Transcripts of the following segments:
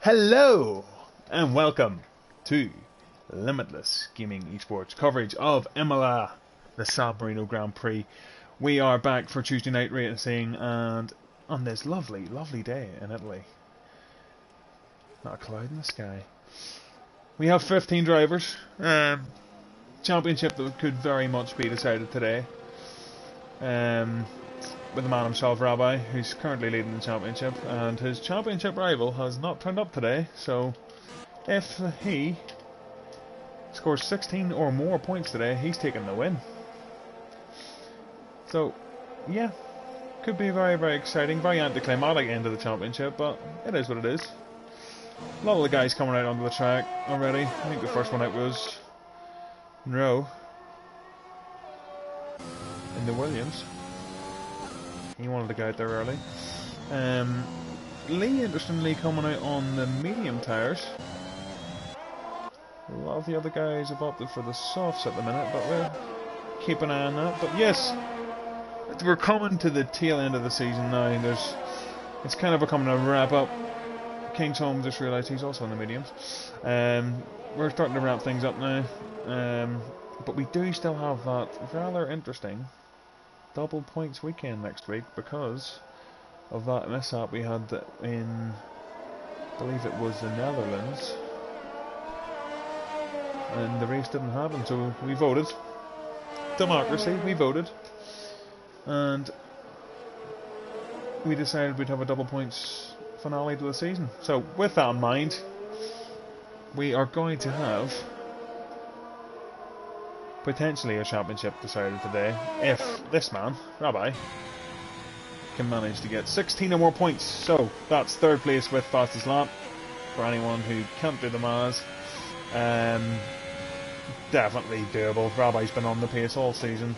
Hello and welcome to Limitless Gaming Esports coverage of Imola, the San Marino Grand Prix. We are back for Tuesday night racing and on this lovely, lovely day in Italy. Not a cloud in the sky. We have 15 drivers. Championship that could very much be decided today. With the man himself, Rabbi, who's currently leading the championship, and his championship rival has not turned up today, so if he scores 16 or more points today, he's taking the win. So, yeah, could be very, very exciting, very anticlimactic end of the championship, but it is what it is. A lot of the guys coming out onto the track already. I think the first one out was Monroe in the Williams. He wanted to go out there early. Lee, interestingly, coming out on the medium tyres. A lot of the other guys have opted for the softs at the minute, but we'll keep an eye on that. But yes, we're coming to the tail end of the season now. It's kind of becoming a wrap up. King's Home just realised he's also on the mediums. We're starting to wrap things up now. But we do still have that rather interesting double points weekend next week because of that mishap we had in, I believe it was the Netherlands, and the race didn't happen, so we voted. Democracy, we voted, and we decided we'd have a double points finale to the season. So with that in mind, we are going to have potentially a championship decided today if this man, Rabbi, can manage to get 16 or more points. So that's third place with fastest lap for anyone who can't do the maths. Definitely doable. Rabbi's been on the pace all season.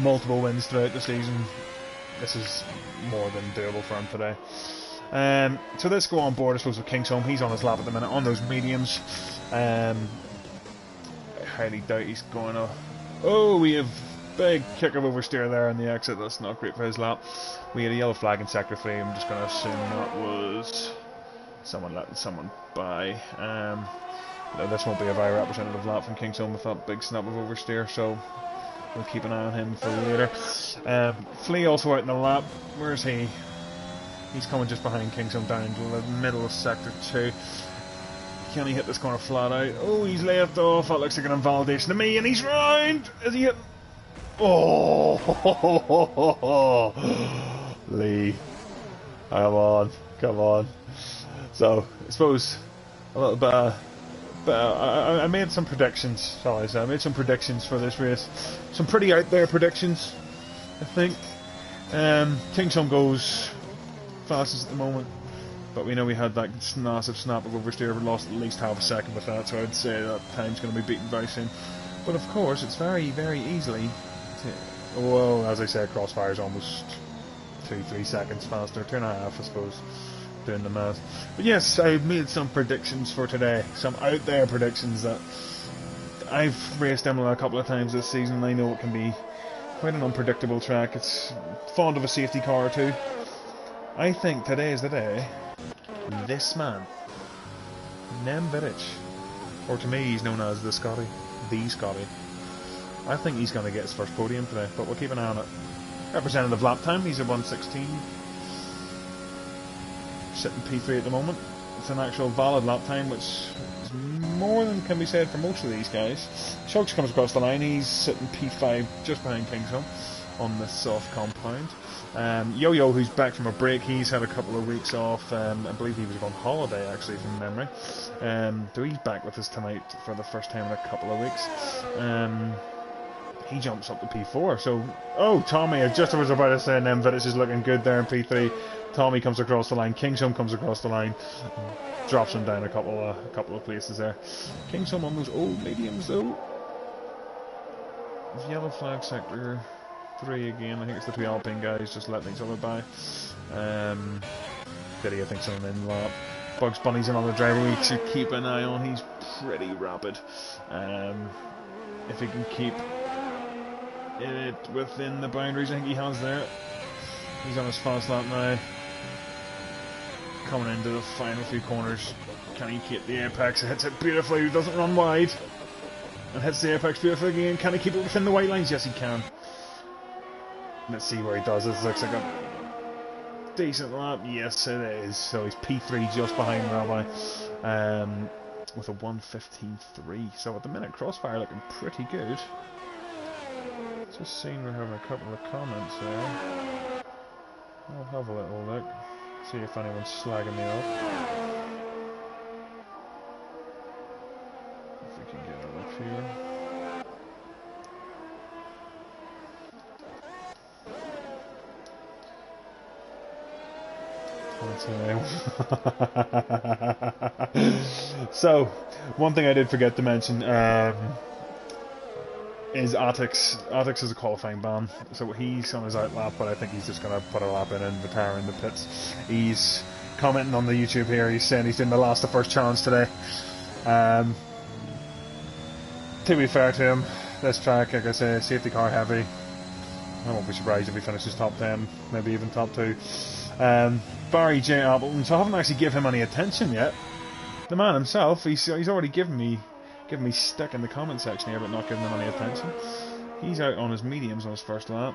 Multiple wins throughout the season. This is more than doable for him today. So let's go on board, I suppose, with King's Home. He's on his lap at the minute on those mediums. I highly doubt he's going to... Oh, we have big kick of oversteer there in the exit. That's not great for his lap. We had a yellow flag in sector 3. I'm just going to assume that was someone letting someone by. No, this won't be a very representative lap from King's Home with that big snap of oversteer, so we'll keep an eye on him for later. Flea also out in the lap. Where is he? He's coming just behind King's Home down into the middle of sector 2. Can he hit this corner flat out? Oh, he's left off. That looks like an invalidation to me, and he's round. Is he hit? Oh, Lee, come on. So I suppose a little bit. I made some predictions. Shall I say? I made some predictions for this race. Some pretty out there predictions, I think. King's Home goes fastest at the moment. But we know we had that massive snap of oversteer. We lost at least half a second with that, so I'd say that time's going to be beaten very soon. But of course, it's very, very easily to... Well, as I said, Crossfire's almost 2-3 seconds faster. 2.5, I suppose, doing the math. But yes, I've made some predictions for today. Some out there predictions that... I've raced Imola a couple of times this season, and I know it can be quite an unpredictable track. It's fond of a safety car too. I think today is the day this man, Nem Vidic, or to me he's known as the Scotty. I think he's going to get his first podium today, but we'll keep an eye on it. Representative lap time, he's at 1:16. Sitting P3 at the moment. It's an actual valid lap time, which is more than can be said for most of these guys. Shugs comes across the line, he's sitting P5 just behind King's Home on the soft compound. Yo-Yo, who's back from a break, he's had a couple of weeks off. I believe he was on holiday, actually, from memory. So he's back with us tonight for the first time in a couple of weeks. He jumps up to P4. So, oh, Tommy, I just was about to say, Vidic is looking good there in P3. Tommy comes across the line. King's Home comes across the line. Drops him down a couple of places there. King's Home on those old mediums, though. Yellow flag sector 3 again. I think it's the two Alpine guys just letting each other by. Diddy, I think, someone in lap. Bugs Bunny's another driver we should keep an eye on. He's pretty rapid. If he can keep it within the boundaries I think he has there. He's on his fast lap now. coming into the final few corners. Can he keep the apex? It hits it beautifully. He doesn't run wide. And hits the apex beautifully again. Can he keep it within the white lines? Yes, he can. Let's see where he does. This looks like a decent lap. Yes, it is. So he's P3 just behind Rabbi. With a 1:15.3. So at the minute, Crossfire looking pretty good. Just seeing we have a couple of comments there. I'll have a little look. See if anyone's slagging me off. If we can get a look here. So, one thing I did forget to mention is Atix. Atix is a qualifying ban, so he's on his out lap, but I think he's just going to put a lap in and retire in the pits. He's commenting on the YouTube here, he's saying he's doing the last of first challenge today. To be fair to him, this track, like I say, safety car heavy. I won't be surprised if he finishes top 10, maybe even top 2. Barry J. Appleton, so I haven't actually given him any attention yet. The man himself, he's already given me stick in the comment section here, but not giving him any attention. He's out on his mediums on his first lap.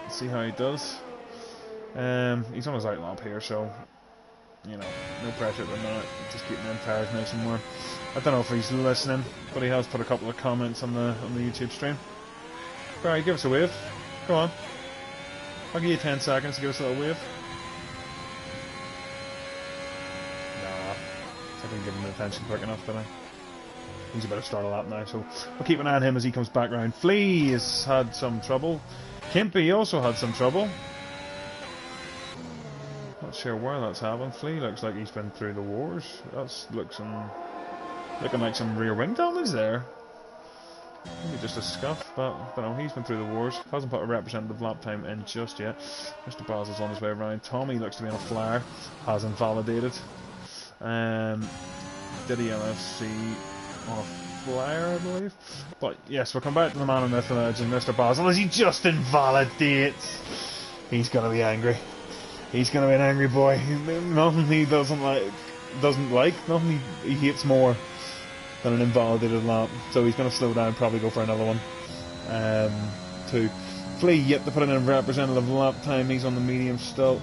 Let's see how he does. He's on his out lap here, so you know, no pressure at the minute. Just keeping them tires nice and warm. I don't know if he's listening, but he has put a couple of comments on the YouTube stream. Barry, give us a wave. Go on. I'll give you 10 seconds to give us a little wave. I didn't give him the attention quick enough, did I? He's about to start a lap now, so we'll keep an eye on him as he comes back round. Flea has had some trouble. Kimpy also had some trouble. Not sure where that's happened. Flea looks like he's been through the wars. That's looking like some rear wing damage there. Maybe just a scuff, but no, he's been through the wars. Hasn't put a representative lap time in just yet. Mr. Basil's on his way around. Tommy looks to be on a flyer. Hasn't validated. Did he LFC on a flyer, I believe? But yes, we'll come back to the man of myth and legend, Mr. Basil, as he just invalidates. He's gonna be angry. He's gonna be an angry boy. Nothing he doesn't like, nothing he hates more than an invalidated lap. So he's gonna slow down, probably go for another one. To Flea, yet to put in a representative lap time. He's on the medium still.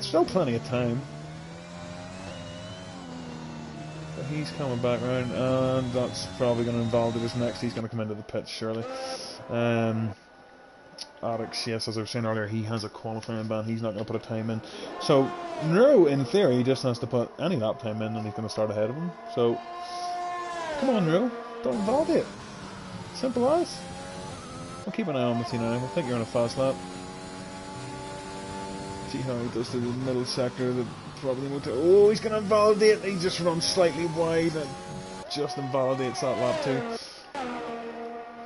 Still plenty of time. He's coming back round, and that's probably going to invalidate us next. He's going to come into the pits, surely. Adix, yes, as I was saying earlier, he has a qualifying ban. He's not going to put a time in. So, Nero, in theory, just has to put any lap time in, and he's going to start ahead of him. So, come on, Nero, don't invalidate. Simple as. I'll keep an eye on with you now. I think you're on a fast lap. See how he does to the middle sector. Probably won't. Oh, he's going to invalidate. He just runs slightly wide and just invalidates that lap too.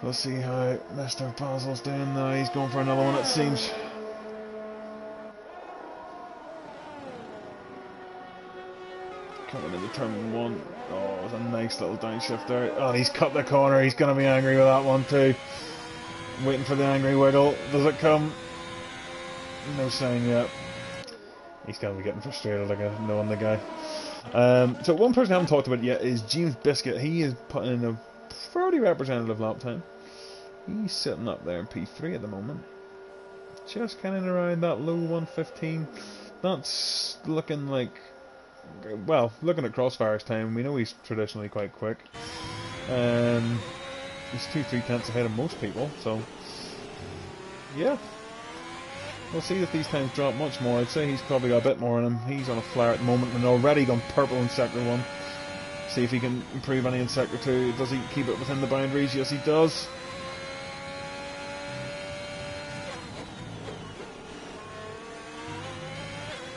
We'll see how Mr. Basil's doing now. He's going for another one, it seems. Coming into turn 1. Oh, it's a nice little downshift there. Oh, he's cut the corner. He's going to be angry with that one too. Waiting for the angry wiggle. Does it come? No sign yet. He's going to be getting frustrated, like knowing the guy. So one person I haven't talked about yet is James Biscuit. He is putting in a fairly representative lap time. He's sitting up there in P3 at the moment. Just kind of around that low 1:15. That's looking like... Well, looking at Crossfire's time, we know he's traditionally quite quick. He's 2-3 tenths ahead of most people, so... Yeah. We'll see if these times drop much more. I'd say he's probably got a bit more in him. He's on a flare at the moment and already gone purple in Sector 1. See if he can improve any in Sector 2. Does he keep it within the boundaries? Yes, he does.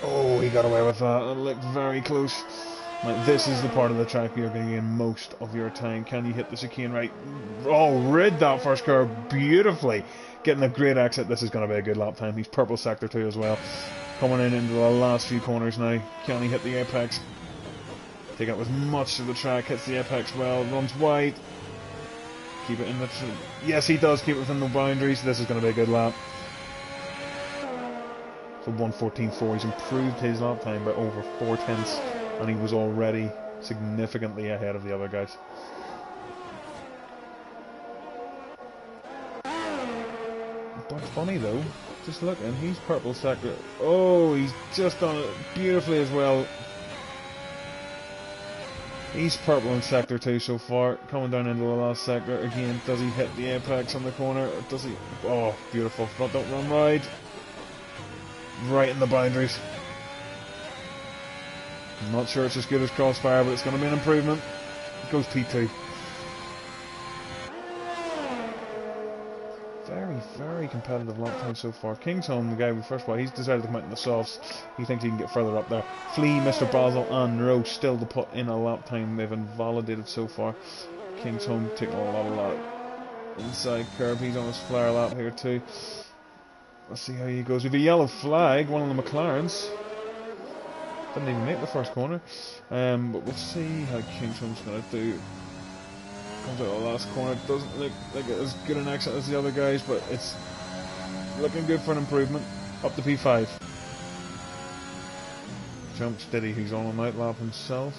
Oh, he got away with that. It looked very close. Like, this is the part of the track where you're going to gain most of your time. Can you hit the chicane right? Oh, rid that first curve beautifully. Getting a great exit. This is going to be a good lap time. He's purple Sector 2 as well. Coming in into the last few corners now. Can he hit the apex? Take up as much of the track. Hits the apex well. Runs wide. Keep it in the... Yes, he does keep it within the boundaries. This is going to be a good lap. So 1:14.4. He's improved his lap time by over 4/10, and he was already significantly ahead of the other guys. Bugs Bunny though, just looking, he's purple sector. Oh, he's just done it beautifully as well. He's purple in sector 2 so far, coming down into the last sector. Again, does he hit the apex on the corner? Or does he? Oh, beautiful. Front don't run wide. Right in the boundaries. I'm not sure it's as good as Crossfire, but it's going to be an improvement. It goes P2. Very, very competitive lap time so far. Kingsholm, the guy we first bought, he's decided to come out in the softs. He thinks he can get further up there. Flea, Mr. Basel, and Roach still to put in a lap time they've invalidated so far. Kingsholm taking a lot of lap. Inside curve, he's on his flare lap here too. Let's see how he goes. We have a yellow flag, one of the McLarens. Didn't even make the first corner. But we'll see how Kingsholm's going to do. Comes out the last corner. Doesn't look like as good an exit as the other guys, but it's looking good for an improvement. Up to P5. Jumps Diddy, who's on a night lap himself.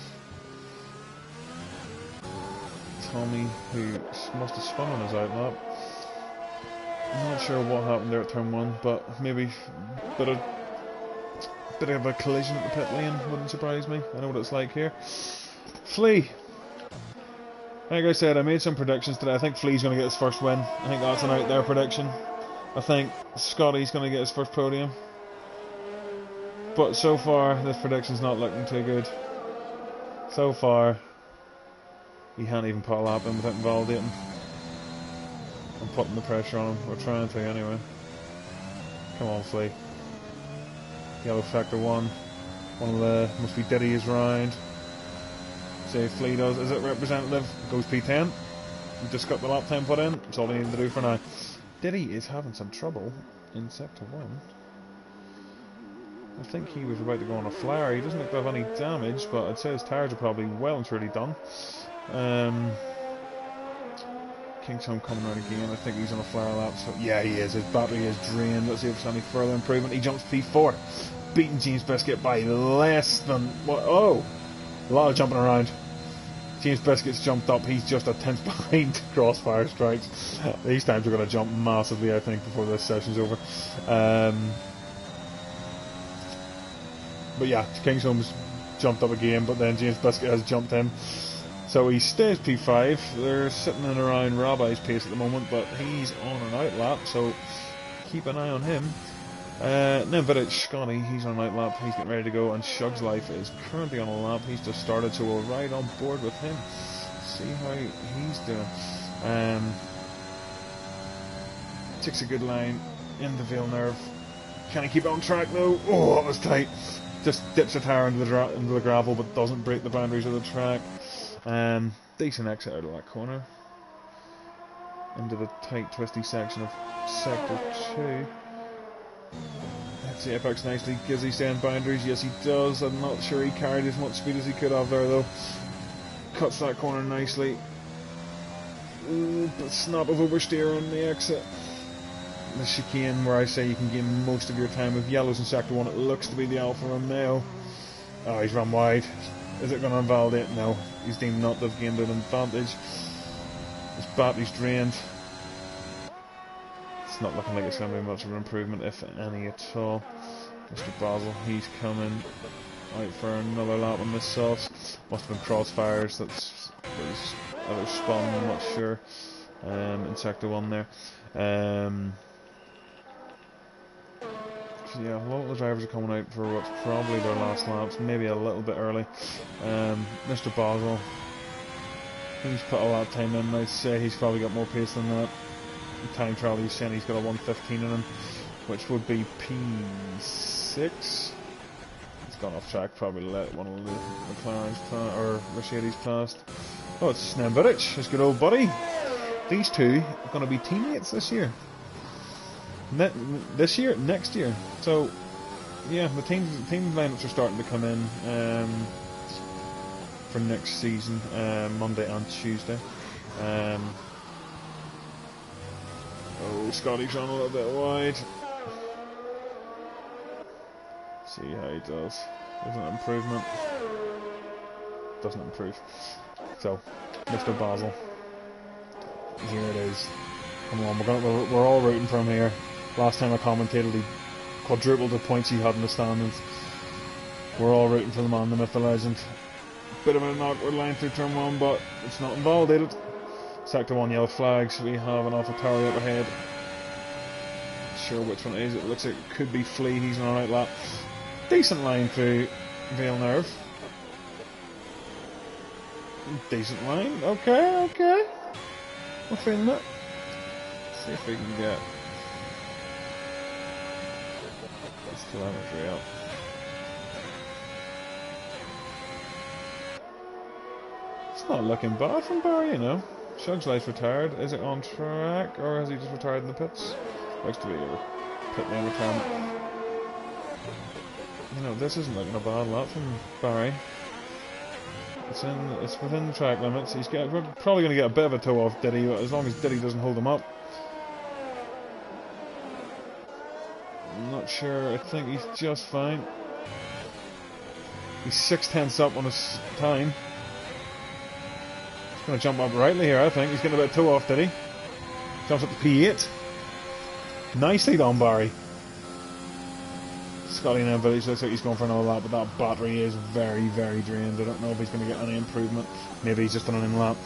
Tommy, who must have spun on his out lap. I'm not sure what happened there at turn 1, but maybe a bit of a collision at the pit lane wouldn't surprise me. I know what it's like here. Flea. Like I said, I made some predictions today. I think Flea's going to get his first win. I think that's an out there prediction. I think Scotty's going to get his first podium. But so far, this prediction's not looking too good. So far, he can't even put a lap in without invalidating. I'm putting the pressure on him. We're trying to anyway. Come on, Flea. Yellow factor 1. One of the must be Diddy's round. See if Flea does. Is it representative? Goes P10. We just got the lap time put in. That's all we need to do for now. Diddy is having some trouble in sector 1. I think he was about to go on a flare. He doesn't look to have any damage, but I'd say his tyres are probably well and truly done. Kingsholm coming out again. I think he's on a flare lap. So yeah, he is. His battery is drained. Let's see if there's any further improvement. He jumps P4, beating James Biscuit by less than what? Oh, a lot of jumping around. James Biscuit's jumped up. He's just a tenth behind Crossfire Strikes. These times are going to jump massively, I think, before this session's over. But yeah, Kingsholm's jumped up again, but then James Biscuit has jumped him. So he stays P5. They're sitting in around Rabbi's pace at the moment, but he's on an out lap, so keep an eye on him. Vidic Scotty, he's on an out lap, he's getting ready to go, and Shug's Life is currently on a lap. He's just started, so we'll ride on board with him. See how he's doing. Takes a good line in the Villeneuve. Can he keep it on track though? Oh, that was tight. Just dips a tyre into the gravel, but doesn't break the boundaries of the track. Decent exit out of that corner. Into the tight, twisty section of sector 2. Hits the apex nicely. Gives he staying boundaries? Yes, he does. I'm not sure he carried as much speed as he could have there, though. Cuts that corner nicely. Ooh, but snap of oversteer on the exit. The chicane, where I say you can gain most of your time with yellows in sector 1, it looks to be the Alfa Romeo. Oh, he's run wide. Is it going to invalidate? No. He's deemed not to have gained an advantage. His battery's drained. It's not looking like it's going to be much of an improvement, if any at all. Mr. Basel, he's coming out for another lap on this sauce. Must have been Crossfires. That's either spun, I'm not sure. In sector 1 there. So yeah, a lot of the drivers are coming out for what's probably their last laps, maybe a little bit early. Mr. Basel, he's put a lap time in. I'd say he's probably got more pace than that. Time trial, he's saying he's got a 1:15 in him, which would be P6. He's gone off track, probably let one of the McLarens or Mercedes past. Oh, it's Vidic, his good old buddy. These two are going to be teammates this year. Next year. So, yeah, the team lineups are starting to come in for next season, Monday and Tuesday. Oh, Scotty's on a little bit wide. See how he does. Isn't it improvement? Doesn't improve. So, Mr. Basel. Here it is. Come on, we're all rooting for him here. Last time I commentated, he quadrupled the points he had in the standings. We're all rooting for the man, the myth, the legend. Bit of an awkward line through turn 1, but it's not invalidated. Sector 1 yellow flags. We have an AlphaTauri up ahead. Not sure which one it is. It looks like it could be Flea. He's on the right lap. Decent line through Villeneuve. Decent line. Okay, okay. We're feeling it. See if we can get this telemetry up. It's not looking bad from Barry, you know. Shug's life retired. Is it on track, or has he just retired in the pits? Looks to be a pit lane retirement. You know, this isn't looking a bad lap from Barry. It's within the track limits. We're probably going to get a bit of a toe off Diddy, but as long as Diddy doesn't hold him up. I'm not sure. I think he's just fine. He's 6/10 up on his time. He's going to jump up rightly here, I think. He's getting a bit of toe off, Diddy. Jumps up to P8. Nicely done, Barry. Scotty now, but it looks like he's going for another lap, but that battery is very, very drained. I don't know if he's going to get any improvement. Maybe he's just on an in-lap.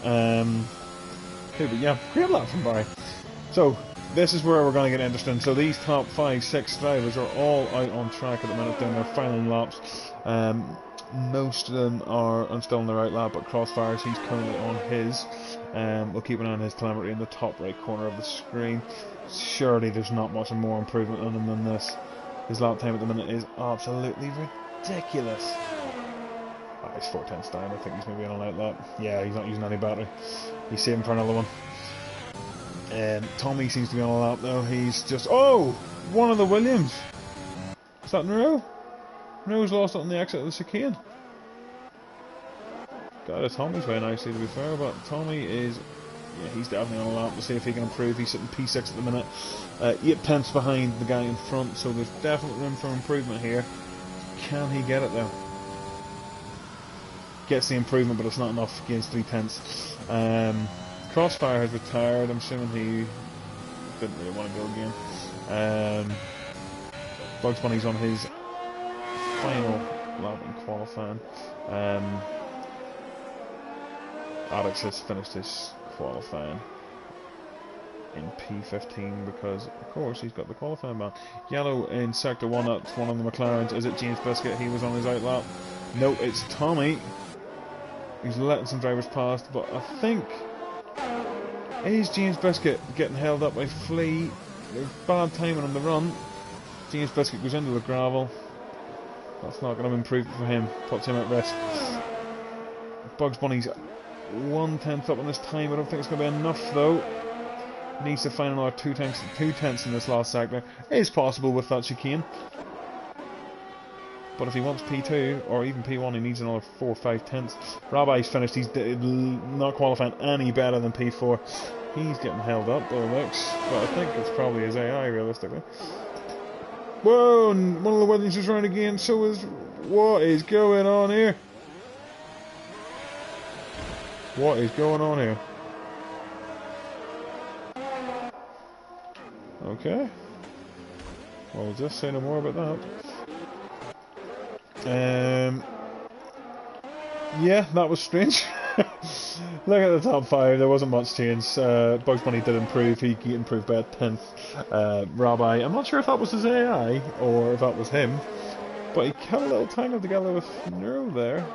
But yeah, great lap from Barry. So, this is where we're going to get interesting. So these top 5, 6 drivers are all out on track at the minute doing their final laps. Most of them are still on the right lap, but Crossfires, he's currently on his. We'll keep an eye on his telemetry in the top right corner of the screen. Surely there's not much more improvement on him than this. His lap time at the minute is absolutely ridiculous. Oh, he's 4/10 down. I think he's maybe on a light lap. Yeah, he's not using any battery. He's saving for another one. Tommy seems to be on a lap though. He's just... Oh! One of the Williams! Is that Nero? Nero's lost it on the exit of the chicane. Got it. Tommy's very nicely to be fair, but Tommy is... Yeah, he's definitely on a lap. We'll see if he can improve. He's sitting P6 at the minute. 8/10 behind the guy in front, so there's definitely room for improvement here. Can he get it though? Gets the improvement, but it's not enough. Gains 3/10. Crossfire has retired. I'm assuming he didn't really want to go again. Bugs Bunny's on his final lap in qualifying. Alex has finished his qualifying in P15 because, of course, he's got the qualifying ban. Yellow in Sector 1, that's one of the McLarens. Is it James Biscuit? He was on his out lap. No, it's Tommy. He's letting some drivers past, but I think... Is James Biscuit getting held up by Flea? There's bad timing on the run. James Biscuit goes into the gravel. That's not going to improve for him. Puts him at risk. Bugs Bunny's 1/10 up on this time. I don't think it's going to be enough though. Needs to find another 2/10 in this last sector. It is possible with that chicane. But if he wants P2 or even P1, he needs another 4 or 5/10. Rabbi's finished. He's not qualifying any better than P4. He's getting held up by the looks, but I think it's probably his AI realistically. Whoa! And one of the Williams is round again. So is... What is going on here? What is going on here? Okay. Well, we'll just say no more about that. Yeah, that was strange. Look at the top 5, there wasn't much change. Bugs Bunny did improve, he improved by a 10th. Rabbi, I'm not sure if that was his AI or if that was him, but he cut a little tangle together with Nero there.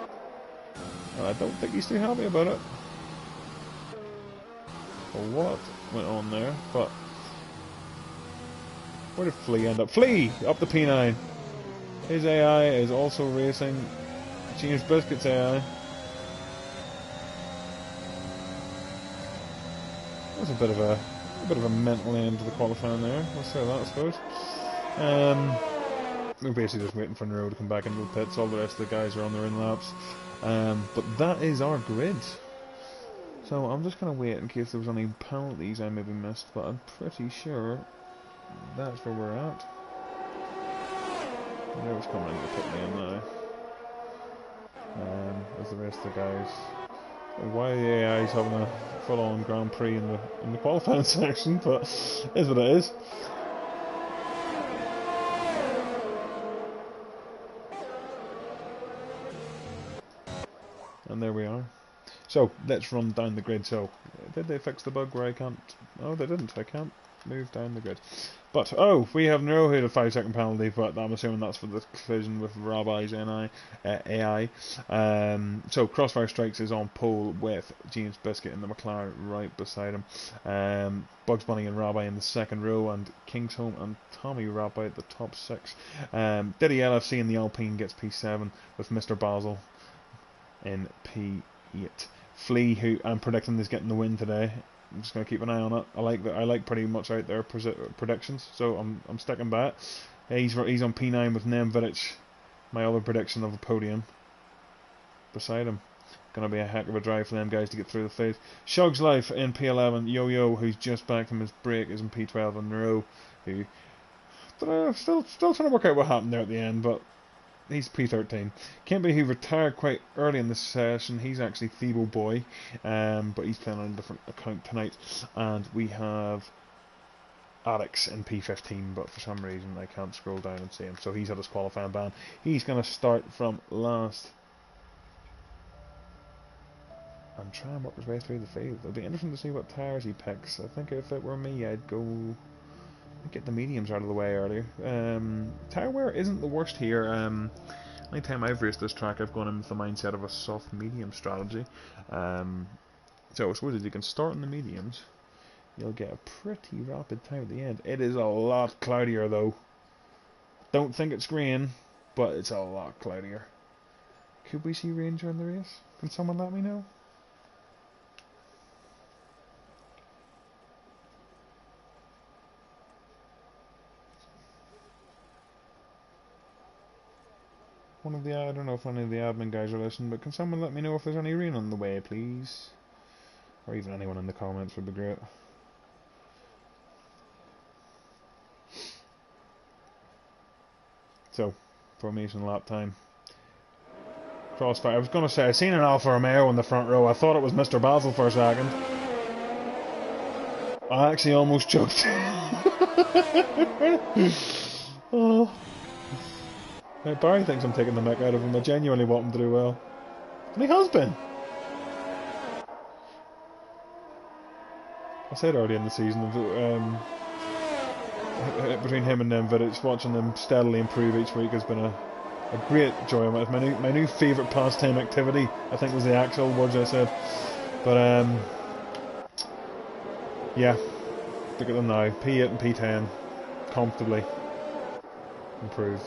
And I don't think he's too happy about it. Or what went on there, but... Where did Flea end up? Flea! Up the P9. His AI is also racing. James Biscuit's AI. That's a bit of a mental end to the qualifying there. Let's say that, I suppose. We're basically just waiting for Nero to come back into the pits. All the rest of the guys are on their in laps. But that is our grid. So I'm just going to wait in case there was any penalties I maybe missed, but I'm pretty sure that's where we're at. Nero's coming in to put me in now. As the rest of the guys. Why the AI is having a full-on Grand Prix in the qualifying section, but it is what it is. And there we are. So let's run down the grid. So did they fix the bug where I can't? Oh, they didn't. I can't move down the grid. But oh, we have Nero who had a 5-second penalty, but I'm assuming that's for the collision with Rabbi's AI. So Crossfire Strikes is on pole with James Biscuit in the McLaren right beside him. Bugs Bunny and Rabbi in the second row, and Kingsholm and Tommy Rabbi at the top 6. Diddy LFC in the Alpine gets P7 with Mr. Basil in P8. Flea, who I'm predicting is getting the win today. I'm just going to keep an eye on it. I like pretty much out there predictions, so I'm sticking by it. He's on P9 with Nemvidic, my other prediction of a podium beside him. Going to be a heck of a drive for them guys to get through the phase. Shug's Life in P11. Yo-Yo, who's just back from his break, is in P12. And Nero, who still trying to work out what happened there at the end, but he's P13. Kimby, who retired quite early in this session, he's actually Thebo Boy, but he's playing on a different account tonight. And we have Alex in P15, but for some reason I can't scroll down and see him, so he's had his qualifying ban. He's going to start from last and try and work his way through the field. It'll be interesting to see what tyres he picks. I think if it were me, I'd go get the mediums out of the way earlier. Tyre wear isn't the worst here. Anytime I've raced this track, I've gone in with the mindset of a soft medium strategy. So I suppose if you can start in the mediums, you'll get a pretty rapid time at the end. It is a lot cloudier though. Don't think it's green, but it's a lot cloudier. Could we see rain during the race? Can someone let me know? I don't know if any of the admin guys are listening, but can someone let me know if there's any rain on the way, please? Or even anyone in the comments would be great. So, formation lap time. Crossfire. I was going to say, I seen an Alfa Romeo in the front row. I thought it was Mr. Basil for a second. I actually almost choked. Oh. Barry thinks I'm taking the mick out of him. I genuinely want him to do well. And he has been. I said earlier in the season, between him and Nemvidic, watching them steadily improve each week has been a great joy. My new favourite pastime activity, I think, was the actual words I said. But yeah, look at them now. P8 and P10, comfortably improved.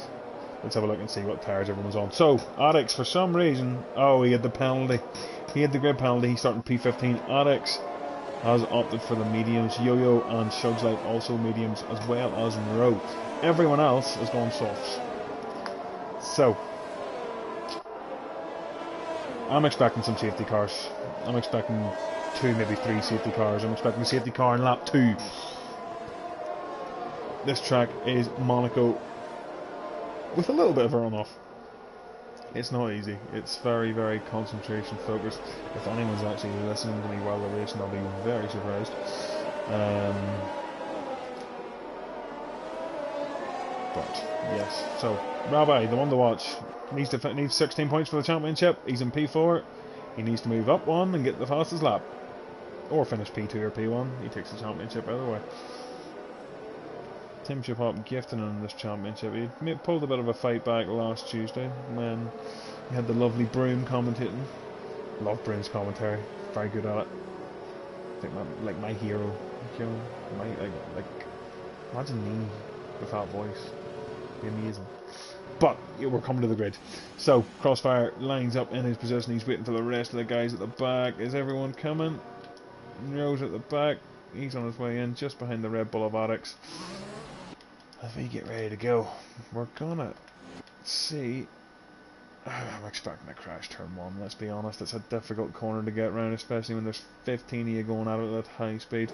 Let's have a look and see what tyres everyone's on. So, Addix, for some reason, oh, he had the penalty. He had the grid penalty. He's starting P15. Addix has opted for the mediums. Yo-Yo and Shug's Life also mediums, as well as Nero. Everyone else has gone softs. So, I'm expecting some safety cars. I'm expecting 2, maybe 3 safety cars. I'm expecting a safety car in lap 2. This track is Monaco with a little bit of a runoff. It's not easy. It's very, very concentration focused. If anyone's actually listening to me while they're racing, I'll be very surprised. But yes, so Rabbi, the one to watch, needs 16 points for the championship. He's in P4. He needs to move up 1 and get the fastest lap, or finish P2 or P1. He takes the championship either way. Tim Chipop gifting in this championship. He pulled a bit of a fight back last Tuesday when he had the lovely Broom commentating. Love Broom's commentary. Very good at it. I think like my hero. You know, like imagine me with that voice. It'd be amazing. But yeah, we're coming to the grid. So Crossfire lines up in his position. He's waiting for the rest of the guys at the back. Is everyone coming? Nero's at the back. He's on his way in, just behind the Red Bull of Addix. If we get ready to go, we're gonna see. I'm expecting a crash turn 1, let's be honest. It's a difficult corner to get round, especially when there's 15 of you going at it at high speed.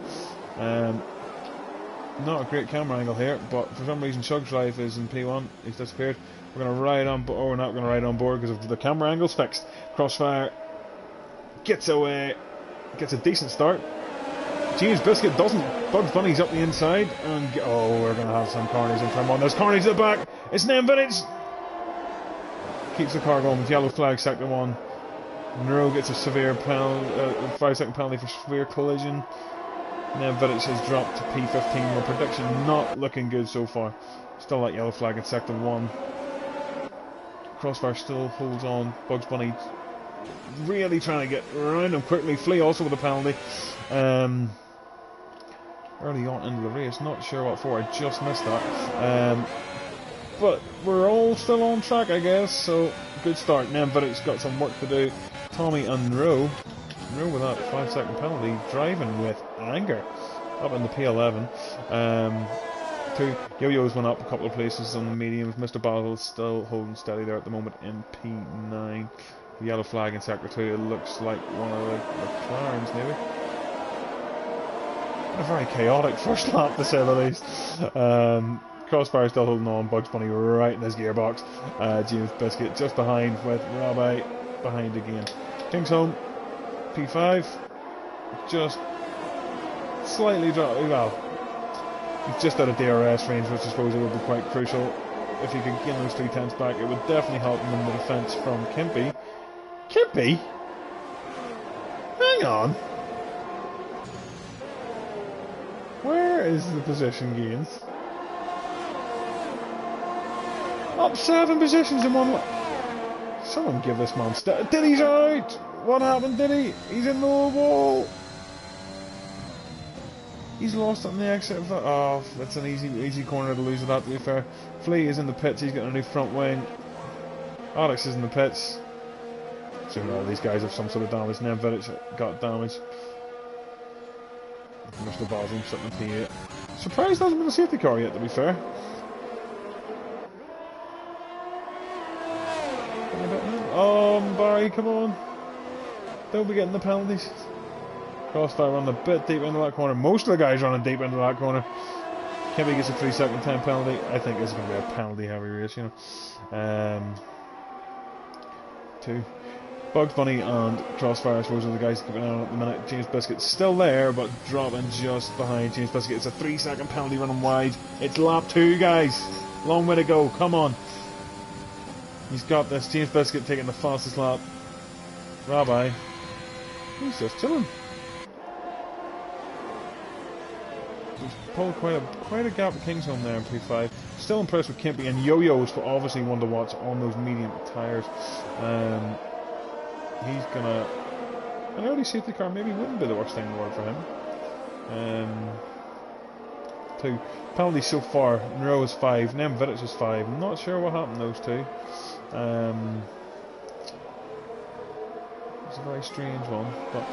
Not a great camera angle here, but for some reason Shug's Life is in P1. He's disappeared. We're going to ride on board. Oh, we're not going to ride on board because the camera angle's fixed. Crossfire gets away. Gets a decent start. James Biscuit doesn't. Bugs Bunny's up the inside. And oh, we're going to have some carnage in front of one. There's carnage at the back. It's Nemvidic. Keeps the car going with yellow flag, sector 1. Nero gets a severe penalty, 5-second penalty for severe collision. Nemvidic has dropped to P15. Our prediction not looking good so far. Still that yellow flag in sector 1. Crossfire still holds on. Bugs Bunny really trying to get around him quickly. Flea also with a penalty. Early on into the race, not sure what for. I just missed that. But we're all still on track, I guess. So good start. Nemvidic's got some work to do. Tommy and Rowe with that 5-second penalty, driving with anger up in the P11. Two Yo-Yo's went up a couple of places on the mediums. Mr. Basil still holding steady there at the moment in P9. The yellow flag in sector 2. It looks like one of the McLarens, maybe. A very chaotic first lap, to say the least. Crossfire still holding on. Bugs Bunny right in his gearbox. James Biscuit just behind with Rabbi behind again. Kingsholm P5 just slightly dropped. Well, he's just out of DRS range, which I suppose it would be quite crucial. If he could gain those 3 tenths back, it would definitely help him in the defence from Kimpy. Kimpy? Hang on. Where is the position gains? Up 7 positions in one. Someone give this man Diddy's out! What happened, Diddy? He's in the wall! He's lost on the exit of that. Oh, that's an easy corner to lose with that, to be fair. Flea is in the pits, he's got a new front wing. Alex is in the pits. So all these guys have some sort of damage. Nemvidic got damage. Mr. Basil sitting in P8. Surprised there hasn't been a safety car yet, to be fair. Barry, come on. Don't be getting the penalties. Crossfire running a bit deep into that corner. Most of the guys running deep into that corner. Kimpy gets a 3-second time penalty. I think this is going to be a penalty heavy race, you know. 2. Bugs Bunny and Crossfire, I suppose, are the guys keeping an eye on at the minute. James Biscuit's still there, but dropping just behind. James Biscuit, it's a 3-second penalty running wide. It's lap 2, guys. Long way to go. Come on. He's got this. James Biscuit taking the fastest lap. Rabbi, he's just chilling. He's pulled quite a gap at Kingsholm there in P5. Still impressed with Kimpy and Yo-Yo's, for obviously one to watch on those medium tyres. He's gonna. An early safety car maybe wouldn't be the worst thing in the world for him. 2 penalties so far. Nero is 5. Nemvidic is 5. I'm not sure what happened to those 2. It's a very strange one, but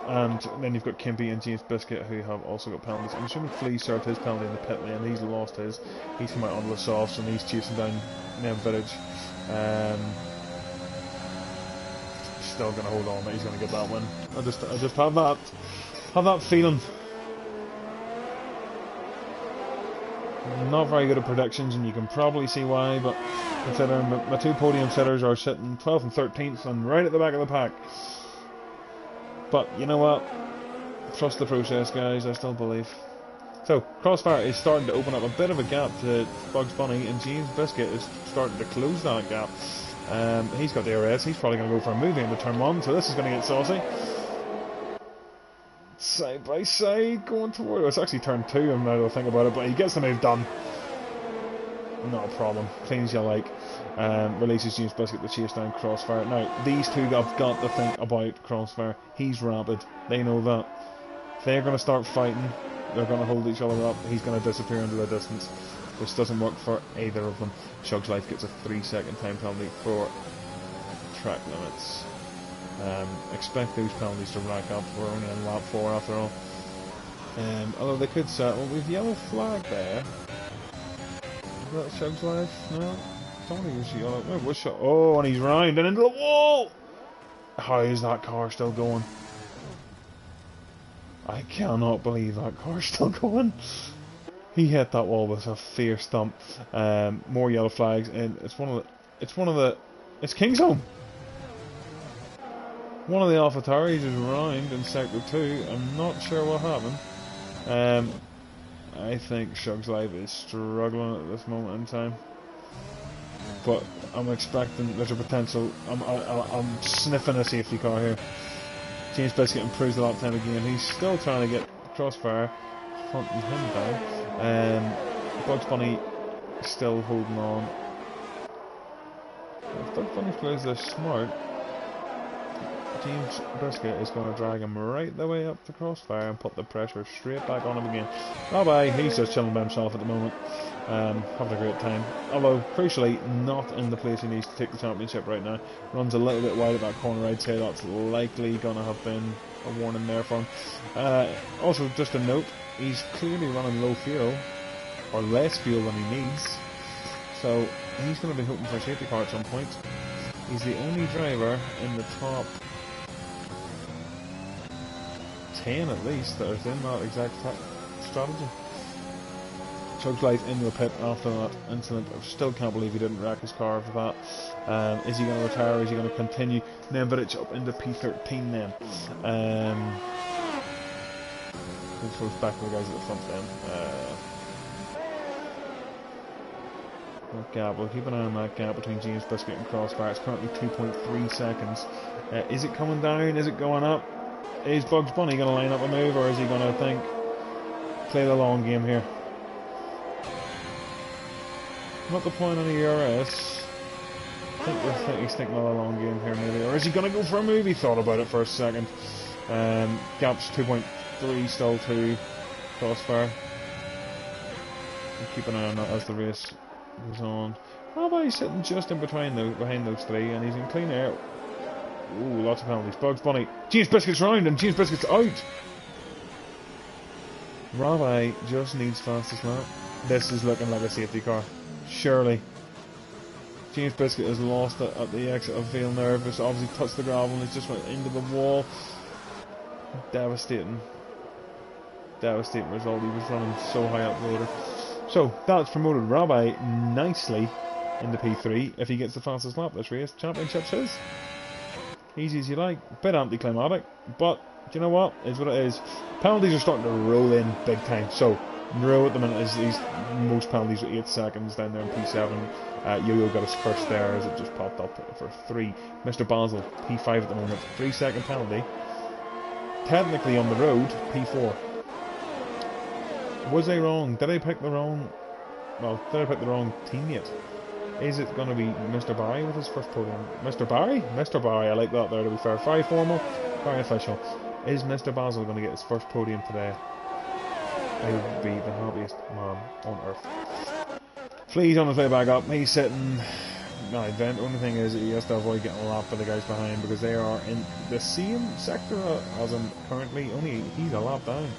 and then you've got Kimpy and James Biscuit, who have also got penalties. I'm assuming Flea served his penalty in the pit lane. He's lost his. He's come out on the softs and he's chasing down Nemvidic. Still going to hold on. He's going to get that win. I just have that feeling. Not very good at predictions, and you can probably see why, but considering my 2 podium sitters are sitting 12th and 13th and right at the back of the pack. But you know what? Trust the process, guys. I still believe. So Crossfire is starting to open up a bit of a gap to Bugs Bunny, and James Biscuit is starting to close that gap. He's got DRS. He's probably going to go for a movie into turn 1, so this is going to get saucy. Side by side, going toward. It's actually turn 2, I'm now to think about it, but he gets the move done. Not a problem. Clean as you like. Releases James Biscuit to chase down Crossfire. Now, these 2 have got to think about Crossfire. He's rapid. They know that. They're going to start fighting. They're going to hold each other up. He's going to disappear into the distance. This doesn't work for either of them. Shug's Life gets a 3-second time penalty for track limits. Expect those penalties to rack up. We're only on lap 4 after all. Although they could settle with yellow flag there. Is that Shug's Life? No. Tony was yellow. Wait, what's shot? Oh, and he's round and into the wall! How is that car still going? I cannot believe that car's still going. He hit that wall with a fierce thump. More yellow flags, and it's King's Home. One of the AlphaTauris is round in sector 2. I'm not sure what happened. I think Shug's Life is struggling at this moment in time, but I'm expecting there's a potential. I'm sniffing a safety car here. James Biscuit improves the lap time again. He's still trying to get Crossfire fronting him down. Bugs Bunny still holding on. If Bugs Bunny plays this smart, James Biscuit is going to drag him right the way up to Crossfire and put the pressure straight back on him again. Bye-bye, he's just chilling by himself at the moment, having a great time. Although, crucially, not in the place he needs to take the championship right now. Runs a little bit wide at that corner, I'd say that's likely going to have been a warning there for him. Also, just a note, he's clearly running low fuel, or less fuel than he needs, so he's going to be hoping for a safety car at some point. He's the only driver in the top 10 at least that is in that exact strategy. Shug's Life into the pit after that incident. I still can't believe he didn't wreck his car for that. Is he going to retire? Is he going to continue? Nemvaric up into P13 then. This goes back to the guys at the front then. That gap, we'll keep an eye on that gap between James Biscuit and Crossfire. It's currently 2.3 seconds. Is it coming down? Is it going up? Is Bugs Bunny going to line up a move, or is he going to play the long game here? Not deploying any ERS. I think he's thinking of a long game here maybe. Or is he going to go for a move? He thought about it for a second. Gap's 2.3 still to Crossfire. We'll keep an eye on that as the race goes on. How about he's sitting just in between behind those three, and he's in clean air. Ooh, lots of penalties. Bugs Bunny. James Biscuit's round, and James Biscuit's out. Rabbi just needs fastest lap. This is looking like a safety car. Surely. James Biscuit has lost it at the exit of Vale Nervous. Obviously touched the gravel and it's just went into the wall. Devastating. Devastating result. He was running so high up later. So, that's promoted Rabbi nicely into P3 if he gets the fastest lap this race. Championship's his. Easy as you like. Bit anticlimactic, but do you know what? It's what it is. Penalties are starting to roll in big time. So, Monroe at the minute is most penalties are 8 seconds down there in P7. Yo-Yo got his first there as it just popped up for 3. Mr. Basel, P5 at the moment. 3 second penalty. Technically on the road, P4. Was I wrong? Did I pick the wrong... Well, did I pick the wrong teammate? Is it going to be Mr. Barry with his first podium? Mr. Barry? Mr. Barry, I like that there to be fair. Very formal, very official. Is Mr. Basil going to get his first podium today? I would be the happiest man on earth. Flea's on his way back up. He's sitting... No, the only thing is that he has to avoid getting lapped by the guys behind because they are in the same sector as him currently. Only he's a lap down.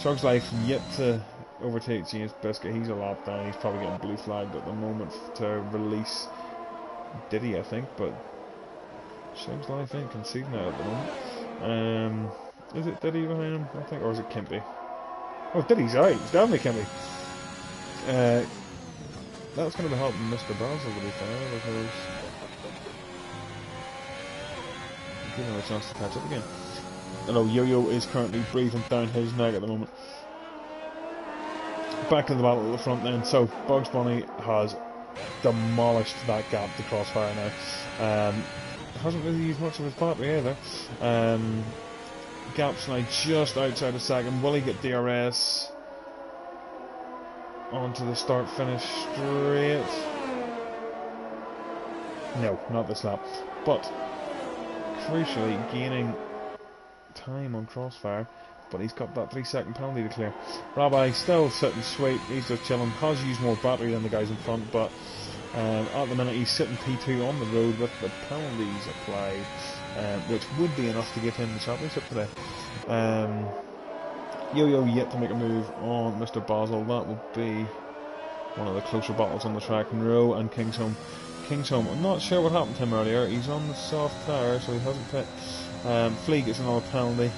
Shug's Life yet to overtake James Biscuit. He's a lap down. He's probably getting blue flagged at the moment to release Diddy, I think, but Shug's Life ain't conceding that at the moment. Is it Diddy behind him, I think, or is it Kimpy? Oh, Diddy's out. It's definitely Kimpy. That's going to be helping Mr. Basil to be fair, because give him a chance to catch up again. I know Yo-Yo is currently breathing down his neck at the moment. Back to the battle at the front then. So Bugs Bunny has demolished that gap to Crossfire now. Hasn't really used much of his battery either. Gap's now just outside a second. Will he get DRS onto the start finish straight? No, not this lap. But crucially gaining time on Crossfire, but he's got that 3 second penalty to clear. Rabbi still sitting sweet, he's just chilling, has used more battery than the guys in front, but at the minute he's sitting P2 on the road with the penalties applied, which would be enough to give him the championship today. Yo-Yo yet to make a move on Mr. Basel. That would be one of the closer battles on the track. Monroe and King's Home. King's Home, I'm not sure what happened to him earlier. He's on the soft tire, so he hasn't pit. Flea gets another penalty.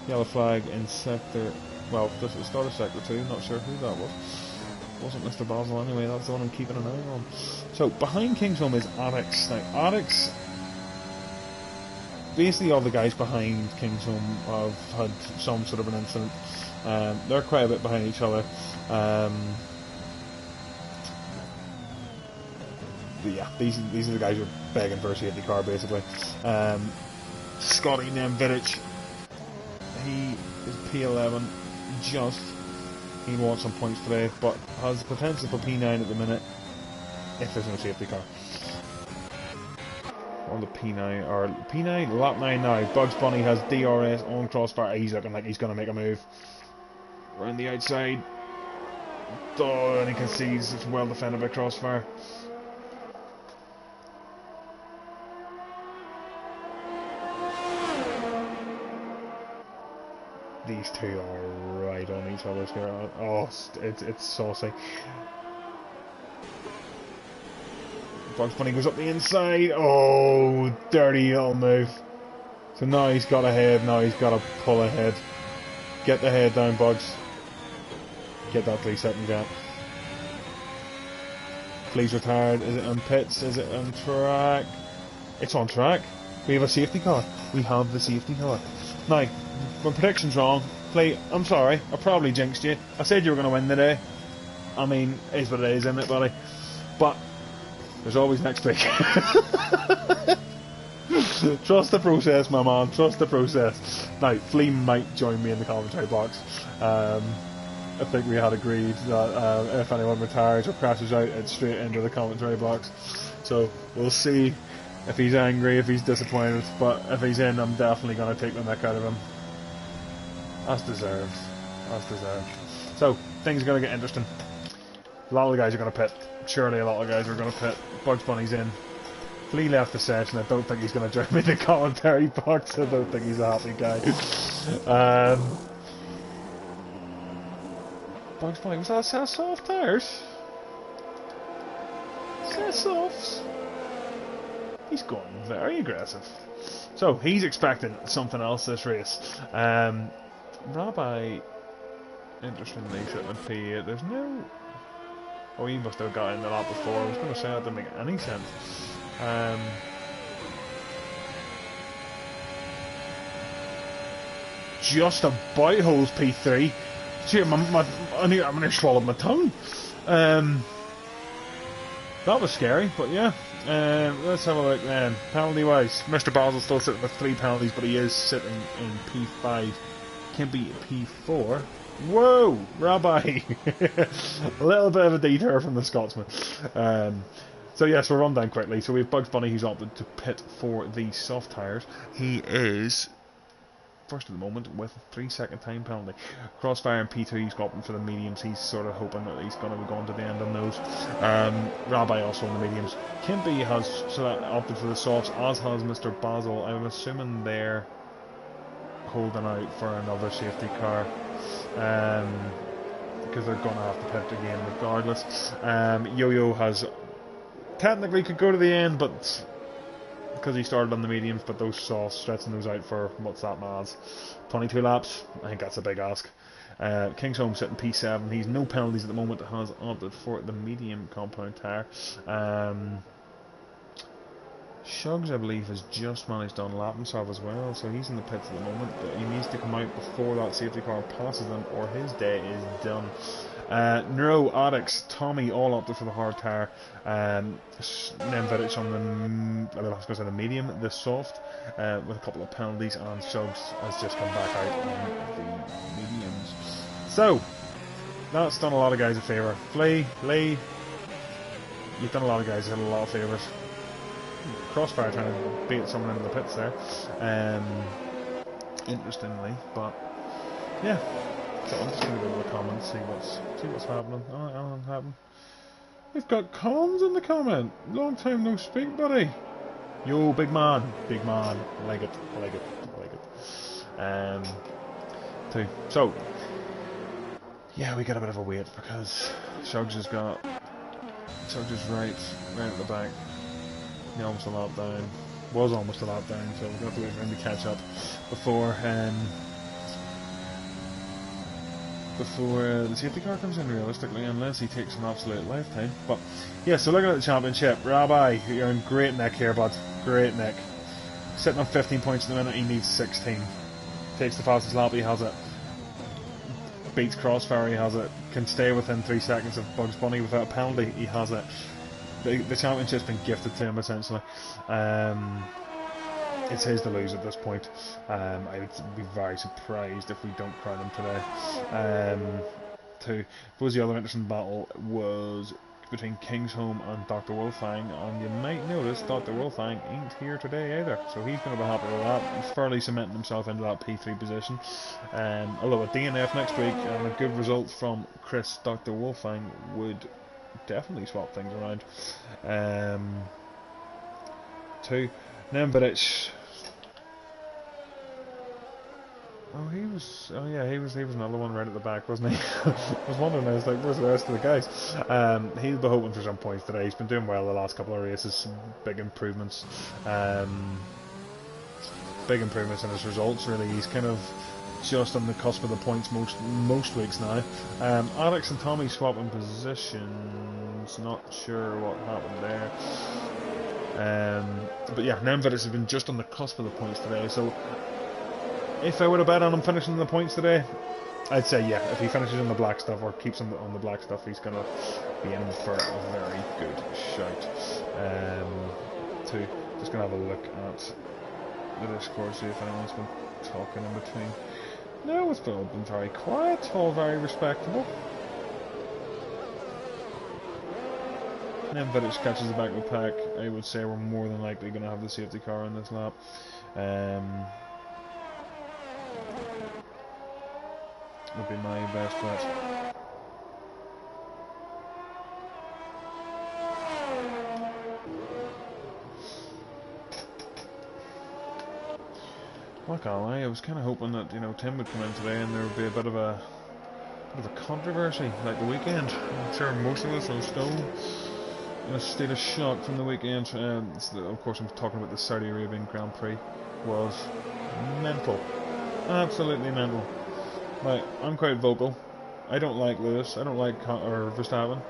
Yellow flag in sector. Well, this is start of sector 2. Not sure who that was. Wasn't Mr. Basel anyway. That's the one I'm keeping an eye on. So behind Kingsholm is Addix. Now Addix. Basically, all the guys behind Kingsholm have had some sort of an incident. They're quite a bit behind each other. Yeah, these are the guys who are begging for a safety car, basically. Scotty Nemvidic, he is P11, just. He wants some points today, but has the potential for P9 at the minute, if there's no safety car. On the P9, or P9, lap 9 now. Bugs Bunny has DRS on crossfire. He's looking like he's going to make a move. Around the outside. Oh, and he concedes. It's well defended by crossfire. These two are right on each other's here. Oh, it's saucy. Bugs Bunny goes up the inside. Oh, dirty little move. So now he's got ahead. Now he's got to pull ahead. Get the head down, Bugs. Get that 3-second gap. Please retired. Is it on pits? Is it on track? It's on track. We have a safety car. We have the safety car. Now, my prediction's wrong. I'm sorry. I probably jinxed you. I said you were going to win today. I mean, it's what it is, isn't it, buddy? But there's always next week. Trust the process, my man. Trust the process. Now, Flea might join me in the commentary box. I think we had agreed that if anyone retires or crashes out, it's straight into the commentary box. So we'll see if he's angry, if he's disappointed. But if he's in, I'm definitely going to take the mick out of him. As deserved. As deserved. So things are going to get interesting. A lot of the guys are going to pit. Surely a lot of guys are going to pit. Bugs Bunny's in. Flea left the session. I don't think he's going to join me in the commentary box. I don't think he's a happy guy. Bugs Bunny, was that a set of soft tyres? Set of softs? He's going very aggressive. So he's expecting something else this race. Rabbi, interestingly, sitting in P8. There's no. Oh, he must have got in the lap before. I was going to say that didn't make any sense. Just about holds P3. Gee, I'm going to swallow my tongue. That was scary, but yeah. Let's have a look then. Penalty wise, Mr. Basil's still sitting with 3 penalties, but he is sitting in P5. Can be P4. Whoa, Rabbi! A little bit of a detour from the Scotsman. So yes, we'll run down quickly. So we have Bugs Bunny, who's opted to pit for the soft tyres. He is first at the moment with a 3-second time penalty. Crossfire and P2, he's got for the mediums. He's sort of hoping that he's going to be going to the end on those. Rabbi also on the mediums. Kimpy has opted for the softs, as has Mr. Basil. I'm assuming they're holding out for another safety car. Because they're going to have to pit again regardless. Yo-Yo has technically could go to the end, but because he started on the mediums, but those softs, stretching those out for what's that, Maz? 22 laps? I think that's a big ask. Kingsholm sitting P7. He's no penalties at the moment. Has opted for the medium compound tyre. Shugs, I believe, has just managed to unlap himself as well, so he's in the pits at the moment, but he needs to come out before that safety car passes him, or his day is done. Neuro, Addix, Tommy all opted for the hard tyre. Nemvidic on the medium, the soft, with a couple of penalties, and Shugs has just come back out on the mediums. So that's done a lot of guys a favour. Flea, Lee, you've done a lot of guys a lot of favours. Crossfire trying to beat someone into the pits there, interestingly, but yeah. So I'm just going to go to the comments, see what's happening. Oh, happening. We've got Collins in the comment. Long time no speak, buddy. Yo, big man, I like it. So yeah, we got a bit of a wait because Shugs is right at the back. He almost a lap down. Was almost a lap down, so we've got to wait for him to catch up before before the safety car comes in, realistically, unless he takes an absolute lifetime. But yeah, so looking at the championship, Rabbi, you're in great nick here, bud. Great nick. Sitting on 15 points at the minute, he needs 16. Takes the fastest lap, he has it. Beats Crossfire, he has it. Can stay within 3 seconds of Bugs Bunny without a penalty, he has it. The championship's been gifted to him, essentially. It's his to lose at this point. I would be very surprised if we don't crown him today. The other interesting battle was between Kingsholm and Dr. Wolfang, and you might notice Dr. Wolfang ain't here today either, so he's going to be happy with that. He's fairly cementing himself into that P3 position. Although a DNF next week and a good result from Chris, Dr. Wolfang would definitely swap things around. Nemberich. He was another one right at the back, wasn't he? I was wondering, I was like, where's the rest of the guys? He'll be hoping for some points today. He's been doing well the last couple of races, some big improvements. Big improvements in his results, really. He's kind of just on the cusp of the points most weeks now. Alex and Tommy swapping positions, not sure what happened there. But yeah, Nemvedis has been just on the cusp of the points today, so if I would have bet on him finishing the points today, I'd say yeah, if he finishes on the black stuff or keeps on the black stuff, he's going to be in for a very good shout. Just going to have a look at the Discord, see if anyone's been talking in between. No, it's been very quiet, all very respectable. Nemvedis catches the back of the pack. I would say we're more than likely going to have the safety car in this lap. Would be my best bet. Not gonna lie, I was kind of hoping that Tim would come in today and there would be a bit of a controversy like the weekend. I'm sure most of us are still in a state of shock from the weekend. Of course, I'm talking about the Saudi Arabian Grand Prix. Was mental, absolutely mental. Like, I'm quite vocal. I don't like Lewis. I don't like Verstappen.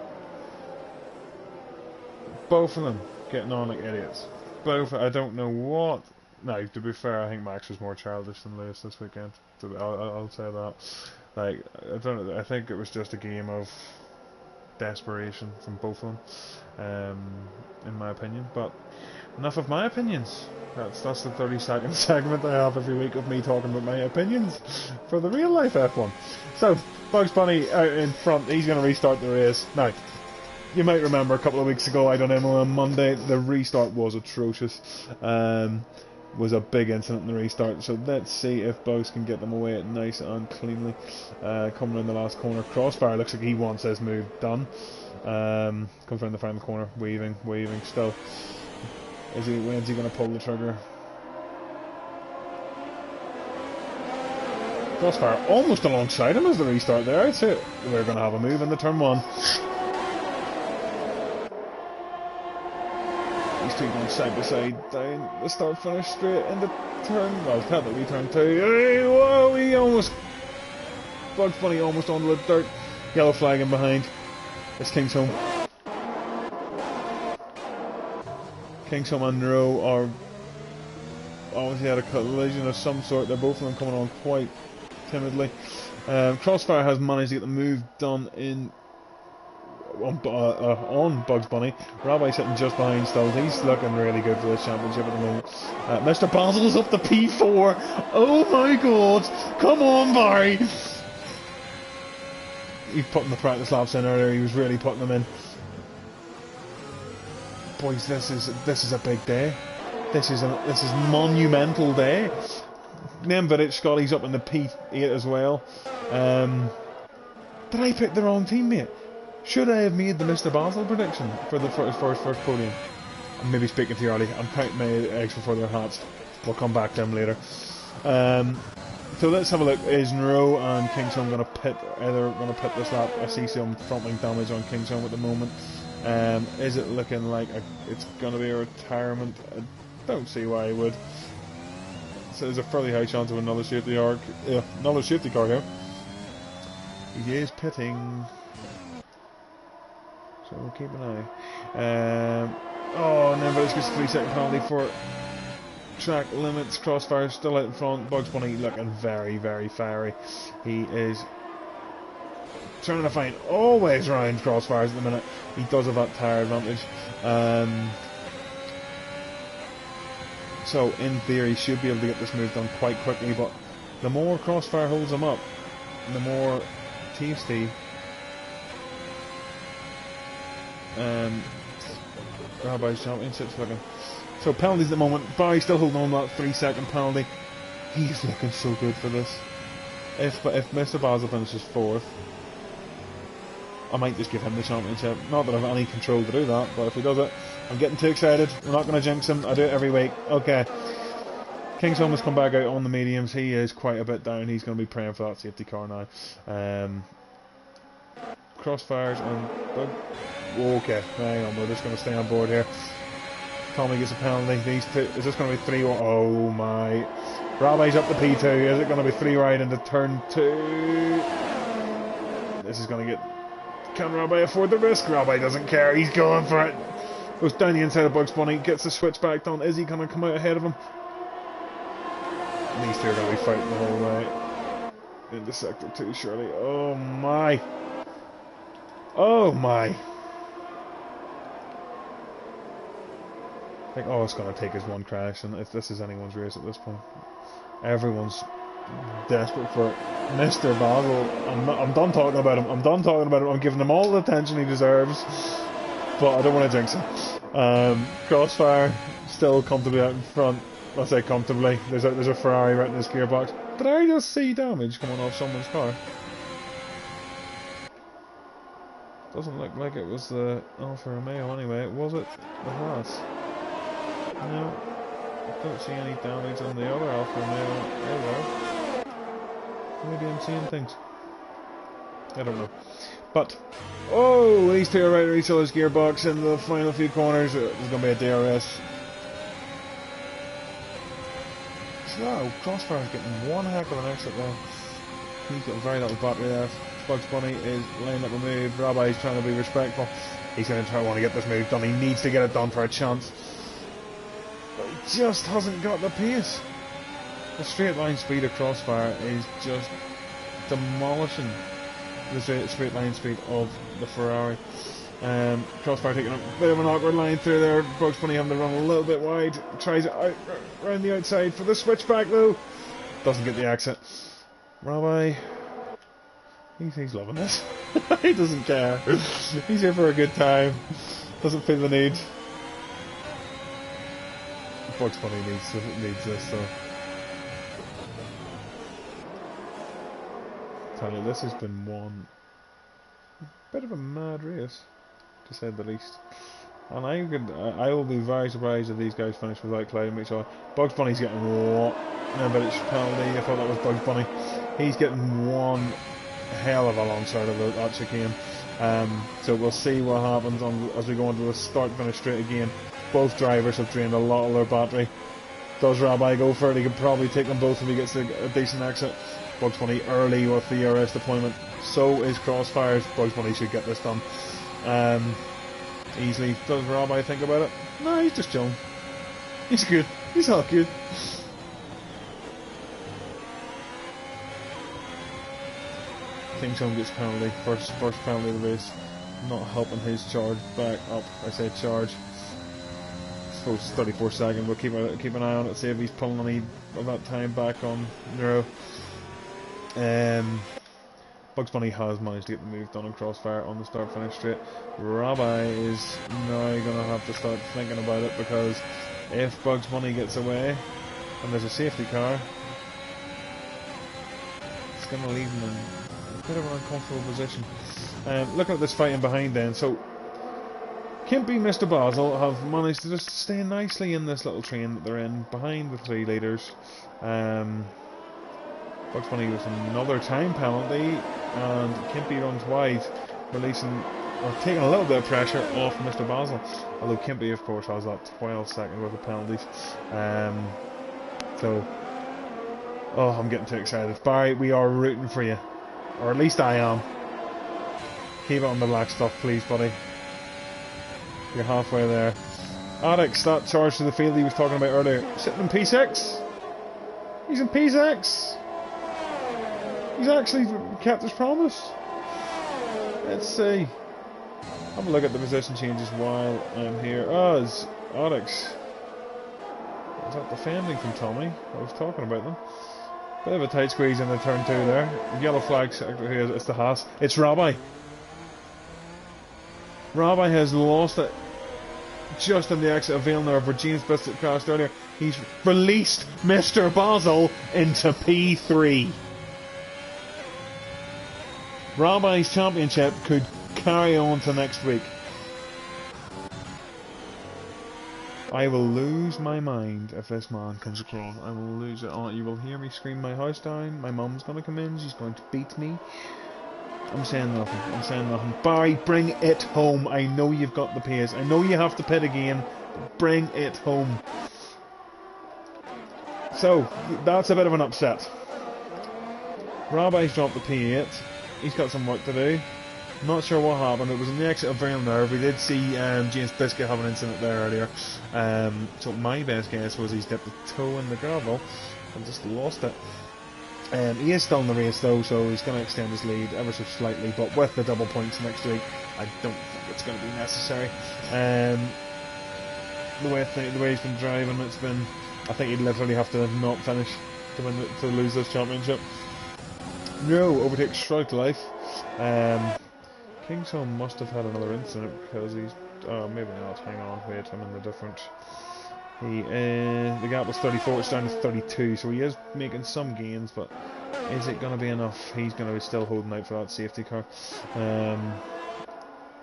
Both of them getting on like idiots. I don't know what. No, to be fair, I think Max was more childish than Lewis this weekend. I'll say that. Like, I don't know. I think it was just a game of desperation from both of them, in my opinion. But enough of my opinions. That's the 30-second segment I have every week of me talking about my opinions for the real life F1. So, Bugs Bunny out in front, he's going to restart the race. Now, you might remember a couple of weeks ago, I done Imola on Monday, the restart was atrocious. Was a big incident in the restart, so let's see if Bugs can get them away nice and cleanly. Coming in the last corner, Crossfire looks like he wants his move done. Comes around the final corner, weaving still. When's he going to pull the trigger? Crossfire almost alongside him as the restart there. I'd say we're going to have a move in the turn one. These two going side by side down the start finish straight into turn. Well, technically turn two. Hey, whoa, he almost. Bugs Bunny almost onto the dirt. Yellow flag in behind. It's Kingsholm. Kingsholm and Rowe are obviously had a collision of some sort. They're both of them coming on quite timidly. Crossfire has managed to get the move done on Bugs Bunny. Rabbi sitting just behind still. He's looking really good for this championship at the moment. Mr. Basil's up to P4. Oh my god! Come on, Barry! He's putting the practice laps in earlier. He was really putting them in. Boys, this is a big day. This is monumental day. Nemvedich Scotty's up in the P8 as well. Did I pick the wrong teammate? Should I have made the Mr. Basil prediction for the first podium? I'm maybe speaking too early. I'm counting my eggs before they're hatched. We'll come back to them later. So let's have a look. Is Nero and Kingsholm going to pit? Either going to pit this lap? I see some front wing damage on Kingsholm at the moment. Is it looking like it's going to be a retirement? I don't see why he would. So there's a fairly high chance of another safety car here. He is pitting. So we'll keep an eye. Oh, and then Village gets a 3-second penalty for track limits. Crossfire still out in front. Bugs Bunny looking very, very fiery. He is trying to find always round Crossfires at the minute. He does have that tyre advantage. So in theory he should be able to get this move done quite quickly, but the more Crossfire holds him up, the more tasty Rabbi's Championship's looking. So penalties at the moment. Barry still holding on that 3-second penalty. He's looking so good for this. If Mr. Basel finishes 4th, I might just give him the championship. Not that I have any control to do that, but if he does it, I'm getting too excited. I'm not going to jinx him. I do it every week. Okay. Kingsholm has come back out on the mediums. He is quite a bit down. He's going to be praying for that safety car now. Crossfires and... okay, hang on. We're just going to stay on board here. Tommy gets a penalty. These two... Is this going to be 3? Oh my... Rabbi's up the P2. Is it going to be 3 right into turn 2? This is going to get... Can Rabbi afford the risk? Rabbi doesn't care. He's going for it. Goes down the inside of Bugs Bunny. Gets the switch back done. Is he going to come out ahead of him? These two are going to be fighting the whole way. Into sector 2, surely. Oh my. Oh my. I think all it's going to take is one crash, and if this is anyone's race at this point, everyone's desperate for Mr. Basel. I'm done talking about him. I'm done talking about him. I'm giving him all the attention he deserves, but I don't want to jinx him. Crossfire still comfortably out in front. I'll say comfortably. There's a Ferrari right in his gearbox. Did I just see damage coming off someone's car? Doesn't look like it was the Alfa Romeo anyway. Was it the Haas? No. I don't see any damage on the other Alfa Romeo. There we go. Maybe I'm seeing things. I don't know. But, oh, these two are right at each other's gearbox in the final few corners. There's going to be a DRS. So, Crossfire's getting one heck of an exit there. He's got very little battery there. Bugs Bunny is laying up a move. Rabbi's trying to be respectful. He's going to want to get this move done. He needs to get it done for a chance. But he just hasn't got the pace. The straight line speed of Crossfire is just demolishing the straight line speed of the Ferrari. Crossfire taking a bit of an awkward line through there. Bugs Bunny having to run a little bit wide. Tries it out around the outside for the switchback though. Doesn't get the exit. Rabbi, he's loving this. He doesn't care. He's here for a good time. Doesn't feel the need. Bugs Bunny needs this though. Tell you, this has been one bit of a mad race, to say the least. And I will be very surprised if these guys finish without clouding each other. Bugs Bunny's getting what? No, but it's penalty. I thought that was Bugs Bunny. He's getting one hell of a long start of that chicane. So we'll see what happens as we go into the start-finish straight again. Both drivers have drained a lot of their battery. Does Rabbi go for it? He could probably take them both if he gets a decent exit. Bugs Bunny early with the ERS deployment. So is Crossfire's. Bugs Bunny should get this done easily. Does Rabbi think about it? No, he's just chilling. He's good. He's all good. Kingsholm gets penalty. First penalty of the race. Not helping his charge back up. I say charge. I suppose it's 34 seconds. We'll keep an eye on it. See if he's pulling any of that time back on Neuro. Bugs Bunny has managed to get the move done on Crossfire on the start-finish straight. Rabbi is now going to have to start thinking about it, because if Bugs Bunny gets away and there's a safety car, it's going to leave him in a bit of an uncomfortable position. Looking at this fighting behind then, so Kimpy and Mr. Basel have managed to just stay nicely in this little train that they're in, behind the 3 leaders. Bugs Bunny with another time penalty, and Kimpy runs wide, taking a little bit of pressure off Mr. Basel. Although Kimpy, of course, has that 12-second worth of penalties. So, oh, I'm getting too excited. Barry, we are rooting for you. Or at least I am. Keep it on the black stuff, please, buddy. You're halfway there. Alex, that charge to the field he was talking about earlier. Sitting in P6. He's in P6. He's actually kept his promise. Let's see. Have a look at the position changes while I'm here. It's Alex. Is that defending from Tommy? I was talking about them. Bit of a tight squeeze in the turn 2 there. Yellow flag sector here. It's the Haas. It's Rabbi. Rabbi has lost it just in the exit of Villeneuve where James Biscuit crashed earlier. He's released Mr. Basel into P3. Rabbi's championship could carry on to next week. I will lose my mind if this man comes across. I will lose it. Oh, you will hear me scream my house down. My mum's going to come in. She's going to beat me. I'm saying nothing. I'm saying nothing. Barry, bring it home. I know you've got the pace. I know you have to pit again. But bring it home. So, that's a bit of an upset. Rabbi's dropped the P8. He's got some work to do. Not sure what happened. It was in the exit of Villeneuve. We did see James Biscuit have an incident there earlier. So my best guess was he's dipped the toe in the gravel and just lost it. He is still in the race though, so he's going to extend his lead ever so slightly, but with the double points next week, I don't think it's going to be necessary. The way he's been driving, it's been. I think he'd literally have to not finish to lose this championship. No, overtakes Strike Life. Kingsholm must have had another incident because he's. Oh, maybe not. Hang on, wait. I'm in the different. The gap was 34. It's down to 32. So he is making some gains, but is it going to be enough? He's going to be still holding out for that safety car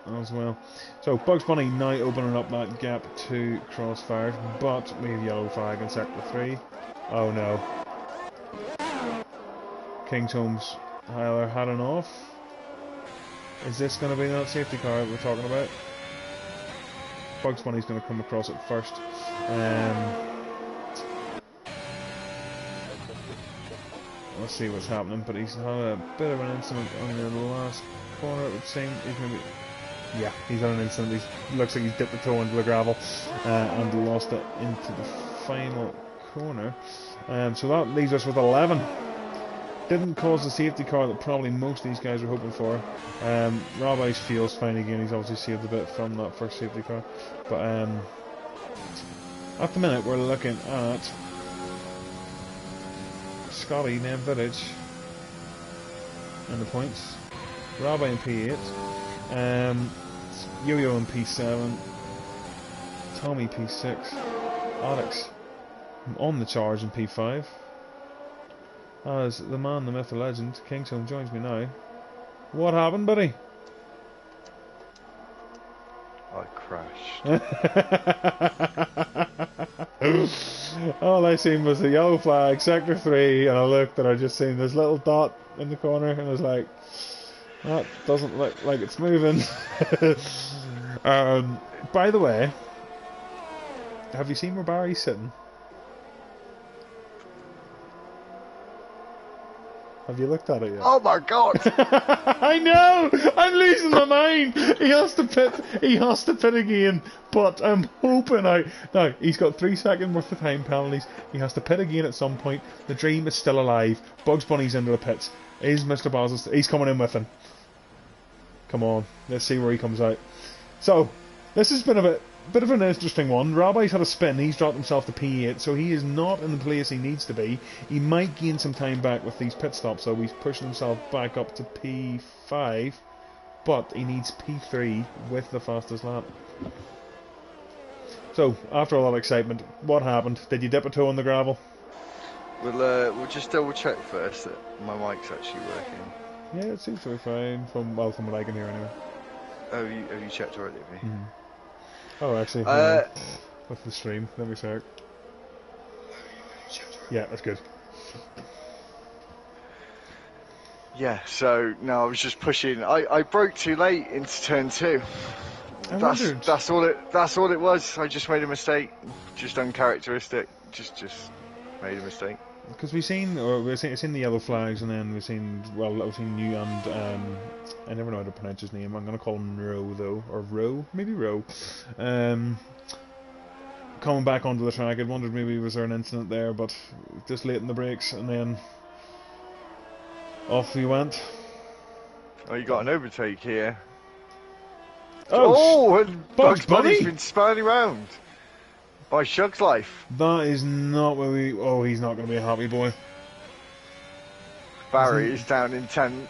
as well. So Bugs Bunny now opening up that gap to Crossfire, but we have yellow flag in sector 3. Oh no. Kingsholm's either had an off. Is this going to be that safety car that we're talking about? Bugs Bunny's going to come across it first. Let's see what's happening, but he's had a bit of an incident on the last corner, it would seem. Yeah, he's had an incident. He looks like he's dipped the toe into the gravel and lost it into the final corner. So that leaves us with 11. Didn't cause the safety car that probably most of these guys were hoping for. Rabbi's feels fine again. He's obviously saved a bit from that first safety car. But at the minute we're looking at Scotty Nemvidich in the points. Rabbi in P8. Yo-Yo in P7. Tommy P6. Alex on the charge in P5. As the man, the myth, the legend, Kingsholm joins me now. What happened, buddy? I crashed. All I seen was the yellow flag, sector 3, and I looked and I just seen this little dot in the corner and I was like, that doesn't look like it's moving. By the way, have you seen where Barry's sitting? Have you looked at it yet? Oh my god! I know! I'm losing my mind! He has to pit again, but I'm hoping out. Now, he's got 3 seconds worth of time penalties. He has to pit again at some point. The dream is still alive. Bugs Bunny's into the pits. Is Mr. Basel? He's coming in with him. Come on, let's see where he comes out. So, this has been a bit of an interesting one. Rabbi's had a spin. He's dropped himself to P8, so he is not in the place he needs to be. He might gain some time back with these pit stops, so he's pushing himself back up to P5, but he needs P3 with the fastest lap. So, after all that excitement, what happened? Did you dip a toe in the gravel? We'll just double check first that my mic's actually working. Yeah, it seems to be fine, from what I can hear anyway. Oh, have you checked already, have you? Mm. Oh, actually, with the stream, let me check. Yeah, that's good. Yeah, so no, I was just pushing. I broke too late into turn 2. That's all it was. I just made a mistake, just uncharacteristic. Just made a mistake. because we've seen the yellow flags, and then we've seen new and I never know how to pronounce his name. I'm gonna call him Rowe though, or Rowe, maybe Rowe. Coming back onto the track, I wondered maybe was there an incident there, but just late in the brakes, and then off we went. Oh, you got an overtake here. Oh, and Bugs Bunny's been spun around by Shug's Life. That is not where we... Oh, he's not going to be a happy boy. Barry is down in 10th.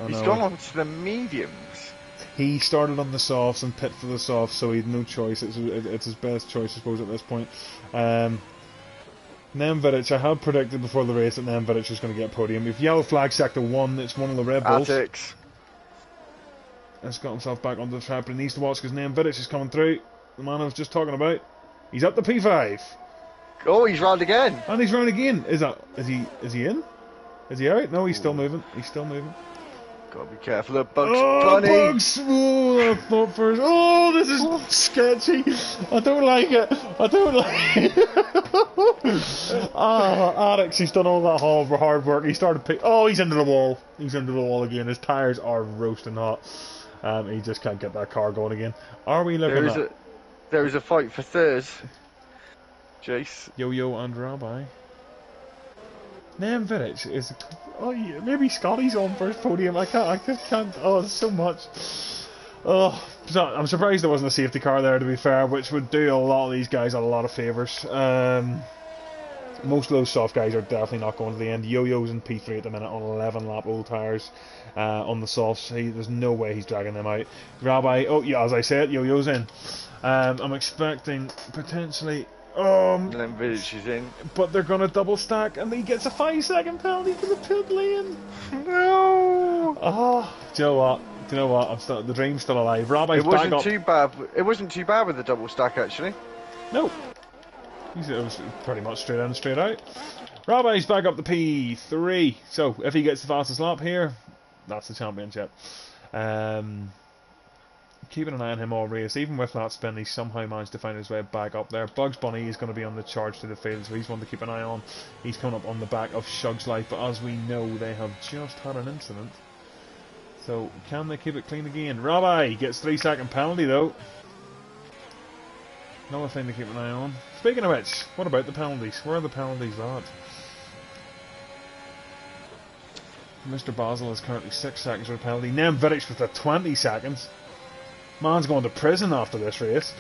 He's gone on to the mediums. He started on the softs and pit for the softs, so he had no choice. It's his best choice, I suppose, at this point. Nemvidic, I had predicted before the race that Nemvidic was going to get a podium. If yellow flag sector 1, it's one of the Red Bulls. Attics Has got himself back onto the track, but he needs to watch because Nemvidic is coming through. The man I was just talking about. He's up to P5. Oh, he's round again. And he's round again. Is he in? Is he out? No, he's still moving. He's still moving. Gotta be careful of Bugs Bunny. Bugs! Oh, I thought first. Oh, this is sketchy. I don't like it. I don't like it. Alex, he's done all that hard work. He started pick. Oh, he's into the wall. He's into the wall again. His tyres are roasting hot. He just can't get that car going again. Are we looking at... There is a fight for third. Jace. Yo-Yo and Rabbi. Nemvidic is... Oh, yeah, maybe Scotty's on first podium. I just can't... Oh, there's so much. Oh, I'm surprised there wasn't a safety car there, to be fair, which would do a lot of these guys a lot of favours. Most of those soft guys are definitely not going to the end. Yo-Yo's in P3 at the minute on 11 lap old tyres on the softs. There's no way he's dragging them out. Rabbi, oh yeah, as I said, Yo-Yo's in. I'm expecting potentially... Nemvidic is in. But they're going to double stack and he gets a 5-second penalty for the pit lane. No! Oh, do you know what? The dream's still alive. Rabbi's back up. It wasn't too bad with the double stack, actually. No. It was pretty much straight in, straight out. Rabbi's back up to P3. So, if he gets the fastest lap here, that's the championship. Keeping an eye on him all race. Even with that spin, he somehow managed to find his way back up there. Bugs Bunny is going to be on the charge to the field, so he's one to keep an eye on. He's coming up on the back of Shug's Life, but as we know, they have just had an incident. So, can they keep it clean again? Rabbi gets 3-second penalty, though. Another thing to keep an eye on. Speaking of which, what about the penalties? Where are the penalties at? Mr. Basil is currently 6 seconds for the penalty. Nemvidic with the 20 seconds. Man's going to prison after this race.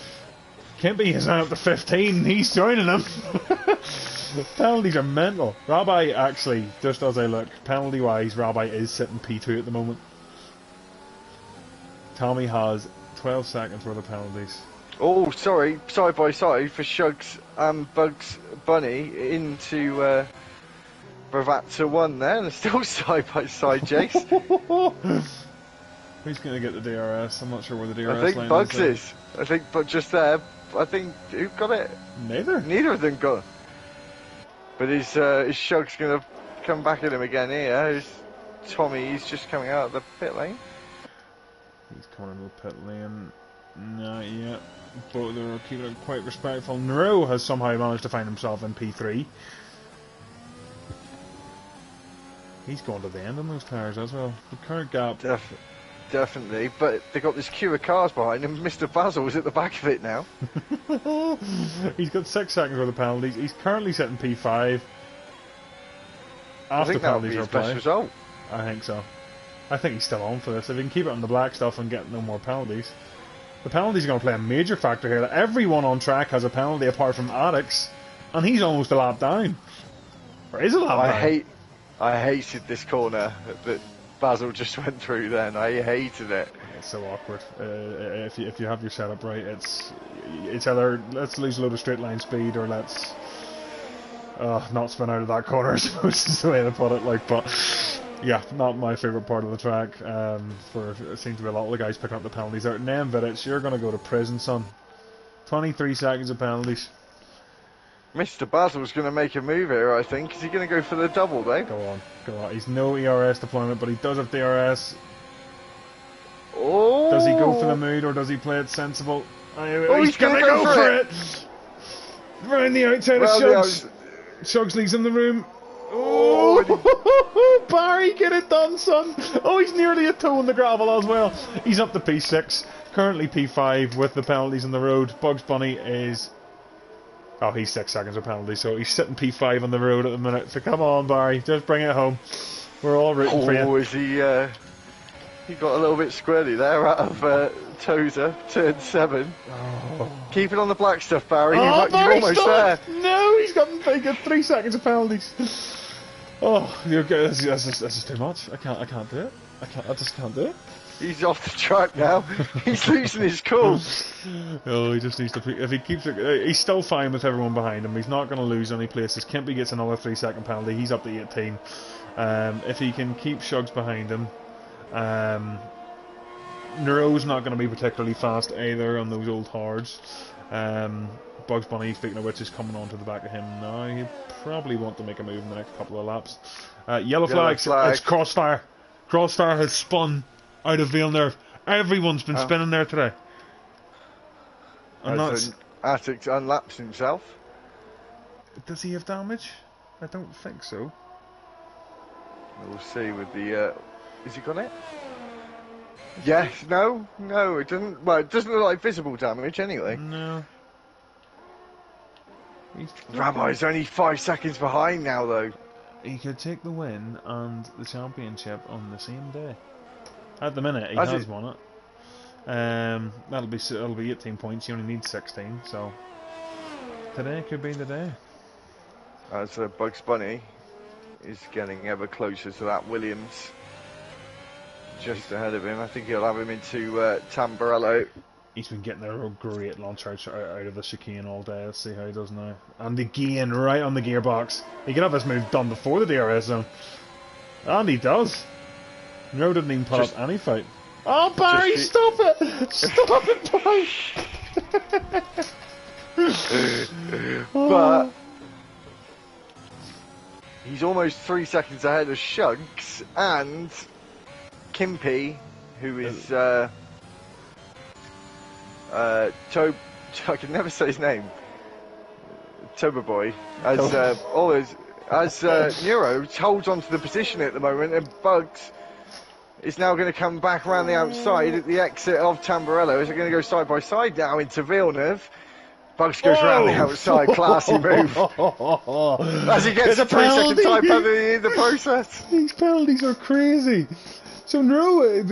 Kimpy is now up to 15. He's joining him. Penalties are mental. Rabbi, actually, just as I look, penalty-wise, Rabbi is sitting P2 at the moment. Tommy has 12 seconds worth of penalties. Oh, sorry, side by side for Shugs and Bugs Bunny into Bravata 1 there, and still side by side, Jace. Who's going to get the DRS? I'm not sure where the DRS I think line Bugs is. I think, but just there, I think, who got it? Neither of them got it. But is Shugs going to come back at him again here? Is Tommy, he's just coming out of the pit lane. He's coming into the pit lane. Not yet. But they're keeping it quite respectful. Nero has somehow managed to find himself in P3. He's going to the end on those tyres as well. The current gap... Definitely, but they got this queue of cars behind him. Mr. Basil is at the back of it now. He's got 6 seconds worth of penalties. He's currently sitting P5. I think that would be his best result. I think so. I think he's still on for this. If he can keep it on the black stuff and get no more penalties. The penalties are going to play a major factor here. Everyone on track has a penalty apart from Addicts, and he's almost a lap down. Or is a lap down? I hated this corner that Basil just went through then. I hated it. It's so awkward. If you have your setup right, it's either let's lose a load of straight line speed or let's not spin out of that corner, I suppose is the way to put it. But yeah, not my favourite part of the track. It seems to be a lot of the guys picking up the penalties there. Nemvidic, you're going to go to prison, son. 23 seconds of penalties. Mr. Basil's going to make a move here, I think. Is he going to go for the double, though? Go on. He's no ERS deployment, but he does have DRS. Oh! Does he go for the mood, or does he play it sensible? He's going to go for it! Round the outside of Shugs. Shugs leaves in the room. Oh, Barry, get it done, son. Oh, he's nearly a toe in the gravel as well. He's up to P6, currently P5 with the penalties on the road. Bugs Bunny is... Oh, he's 6 seconds of penalty, so he's sitting P5 on the road at the minute. So come on, Barry, just bring it home. We're all rooting for you. Oh, is he... He got a little bit squirrely there out of Tozer, turn 7. Oh. Keep it on the black stuff, Barry. Oh, You're almost there. No, he's got 3 seconds of penalties. Oh, you're good. This is too much. I can't do it. I just can't do it. He's off the track now. He's losing his cool. Oh, he just needs to... If he keeps it... He's still fine with everyone behind him. He's not going to lose any places. Kimpy gets another 3-second penalty. He's up to 18. If he can keep Shugs behind him... Nero's not going to be particularly fast either on those old hards. Bugs Bunny, speaking of which, is coming on to the back of him now. He'll probably want to make a move in the next couple of laps. Yellow flag. It's Crossfire. Crossfire has spun out of Villeneuve. Everyone's been spinning there today. Attic unlaps himself. Does he have damage? I don't think so. We'll see with the... Has he got it? Yes, no, it doesn't. Well, it doesn't look like visible damage anyway. No. Rabbi's only 5 seconds behind now, though. He could take the win and the championship on the same day. At the minute, he has won it. That'll be 18 points. He only needs 16, so today could be the day. As Bugs Bunny is getting ever closer to that Williams. Just ahead of him. I think he'll have him into Tamburello. He's been getting a great launch out of the chicane all day. Let's see how he does now. And again, right on the gearbox. He could have this move done before the DRS zone. And he does. No, didn't even put up any fight. Oh, Barry, stop it! Stop it, Barry! But he's almost 3 seconds ahead of Shugs and Kimpy, who is I can never say his name. Toberboy, as Neuro holds on to the position at the moment, and Bugs is now going to come back around the outside at the exit of Tamburello. Is it going to go side by side now into Villeneuve? Bugs goes around the outside, classy move. As he gets a 3 second time penalty in the process. These penalties are crazy. So now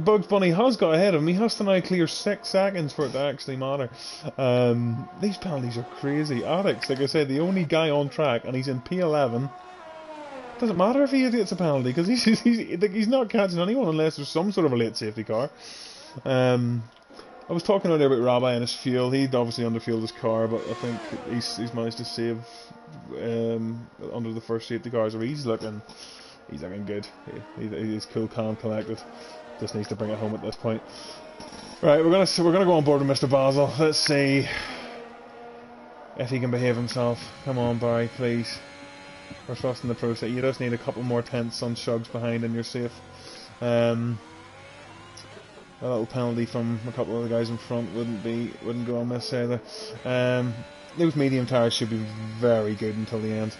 Bugs Bunny has got ahead of him. He has to now clear 6 seconds for it to actually matter. These penalties are crazy. Addicts, like I said, the only guy on track, and he's in P11. Doesn't matter if he gets a penalty because he's not catching anyone unless there's some sort of a late safety car. I was talking earlier about Rabbi and his fuel. He'd obviously underfueled his car, but I think he's managed to save under the first safety cars. So he's looking good. He's cool, calm, collected. Just needs to bring it home at this point. Right, we're gonna go on board with Mr. Basil. Let's see if he can behave himself. Come on, Barry, please. We're trusting the process. You just need a couple more tenths on Shugs behind, and you're safe. A little penalty from a couple of the guys in front wouldn't go amiss either. Those medium tyres should be very good until the end.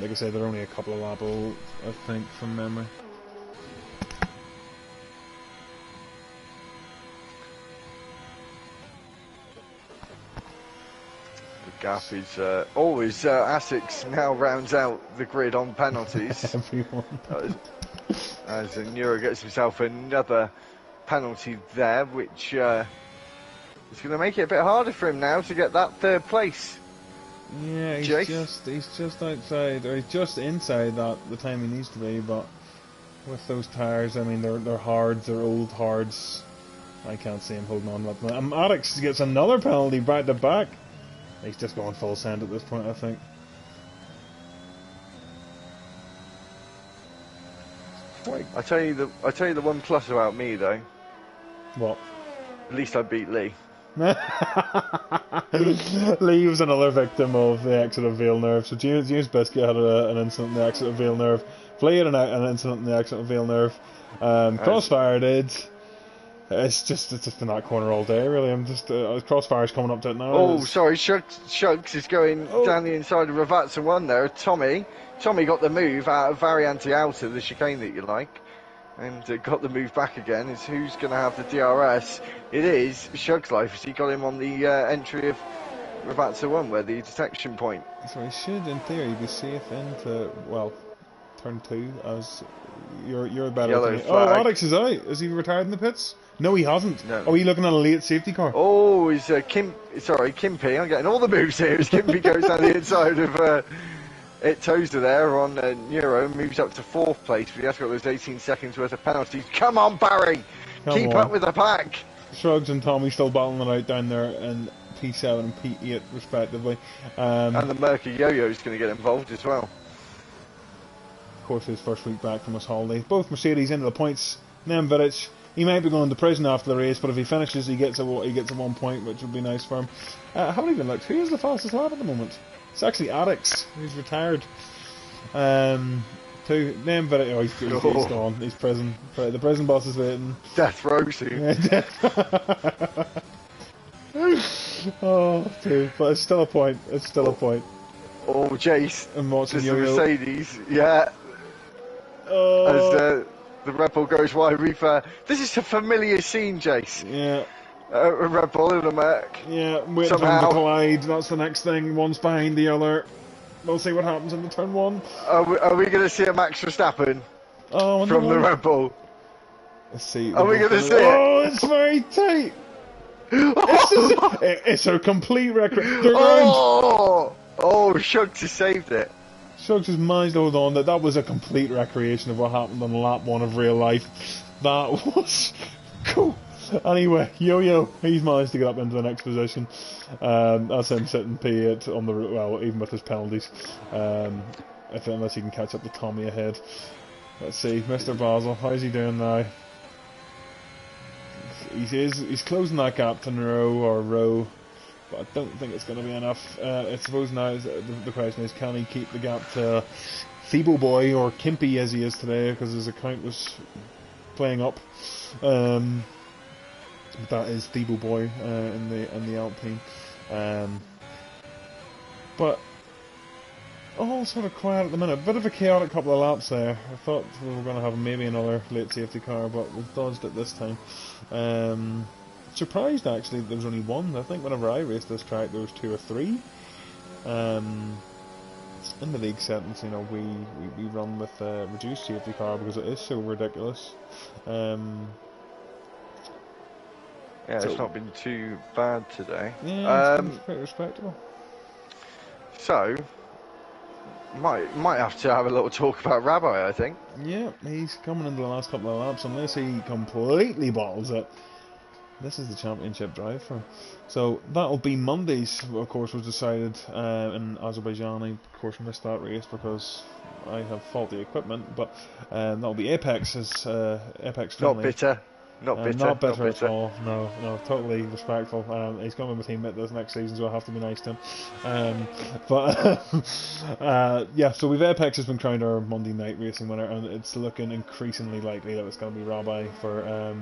Like I said, they're only a couple of lap old, I think, from memory. The gap is always Asics now rounds out the grid on penalties. Everyone. As Neuro gets himself another penalty there, which is going to make it a bit harder for him now to get that third place. Yeah, he's just outside, or he's just inside the time he needs to be, but with those tyres, I mean, they're hards, they're old hards. I can't see him holding on. Addicts gets another penalty back to back. He's just going full send at this point, I think. I tell you the one plus about me though. What? At least I beat Lee. Lee was another victim of the exit of Villeneuve. So James Biscuit had an incident in the exit of Villeneuve. Flea had an incident in the exit of Villeneuve. Crossfire did. It's just in that corner all day, really. I'm just Crossfire's coming up to it now. Oh, sorry, Shugs is going down the inside of Ravazza one there. Tommy got the move out of Variante out of the chicane that you like, and got the move back again. Is who's going to have the DRS? It is Shugs' life. He got him on the entry of Ravazza one, where the detection point. So he should, in theory, be safe into turn 2 as you're better. Alex is out. Is he retired in the pits? No, he hasn't. No. Are we looking at a late safety car? Oh, is Kimpy. I'm getting all the moves here. As Kimpy goes down the inside of Tozer there on Neuro, moves up to 4th place, but he has got those 18 seconds worth of penalties. Come on, Barry! Keep up with the pack! Shrugs and Tommy still battling it out down there in P7 and P8 respectively. And the Murky Yo-Yo is going to get involved as well. Of course, his first week back from his holiday. Both Mercedes into the points. Nemvedic, he might be going to prison after the race, but if he finishes, he gets a 1 point, which would be nice for him. I haven't even looked. Who is the fastest lap at the moment? It's actually Addix, who's retired. Nemvedic, he's gone. He's prison. The prison boss is waiting. Death row soon. But it's still a point. It's still a point. Oh, Jace. And watching the Mercedes. Yeah. As the Red Bull goes wide, this is a familiar scene, Jace. Yeah. Red Bull in the Merc. Yeah, waiting for them to collide. That's the next thing. One's behind the other. We'll see what happens in the turn 1. Are we going to see a Max Verstappen from the Red Bull? Let's see. Are we going to see it? Oh, it's very tight. It's a complete record. Shugs has saved it. Shugs has managed to hold on. That was a complete recreation of what happened on lap 1 of real life. That was cool. Anyway, Yo-Yo, he's managed to get up into the next position. That's him sitting P8 on the even with his penalties. Unless he can catch up to Tommy ahead. Let's see, Mr. Basel, how's he doing now? He's closing that gap to Row, but I don't think it's going to be enough. I suppose now the question is, can he keep the gap to Feeble Boy or Kimpy as he is today, because his account was playing up. That is Feeble Boy in the Alpine. But all sort of quiet at the minute. Bit of a chaotic couple of laps there. I thought we were going to have maybe another late safety car, but we've dodged it this time. Surprised actually there was only one. I think whenever I raced this track there was 2 or 3. In the league settings, we run with a reduced safety car because it is so ridiculous. It's not been too bad today. Yeah, it's pretty respectable. So, might have to have a little talk about Rabbi, I think. Yeah, he's coming into the last couple of laps. Unless he completely bottles it, this is the championship drive for him. So that'll be Mondays, of course, was decided in Azerbaijan. I, of course, missed that race because I have faulty equipment. But that'll be Apex's Apex friendly. Not bitter at all. No, totally respectful. He's going to be my teammate this next season, so I have to be nice to him. So we've Apex has been crowned our Monday night racing winner, and it's looking increasingly likely that it's going to be Rabbi for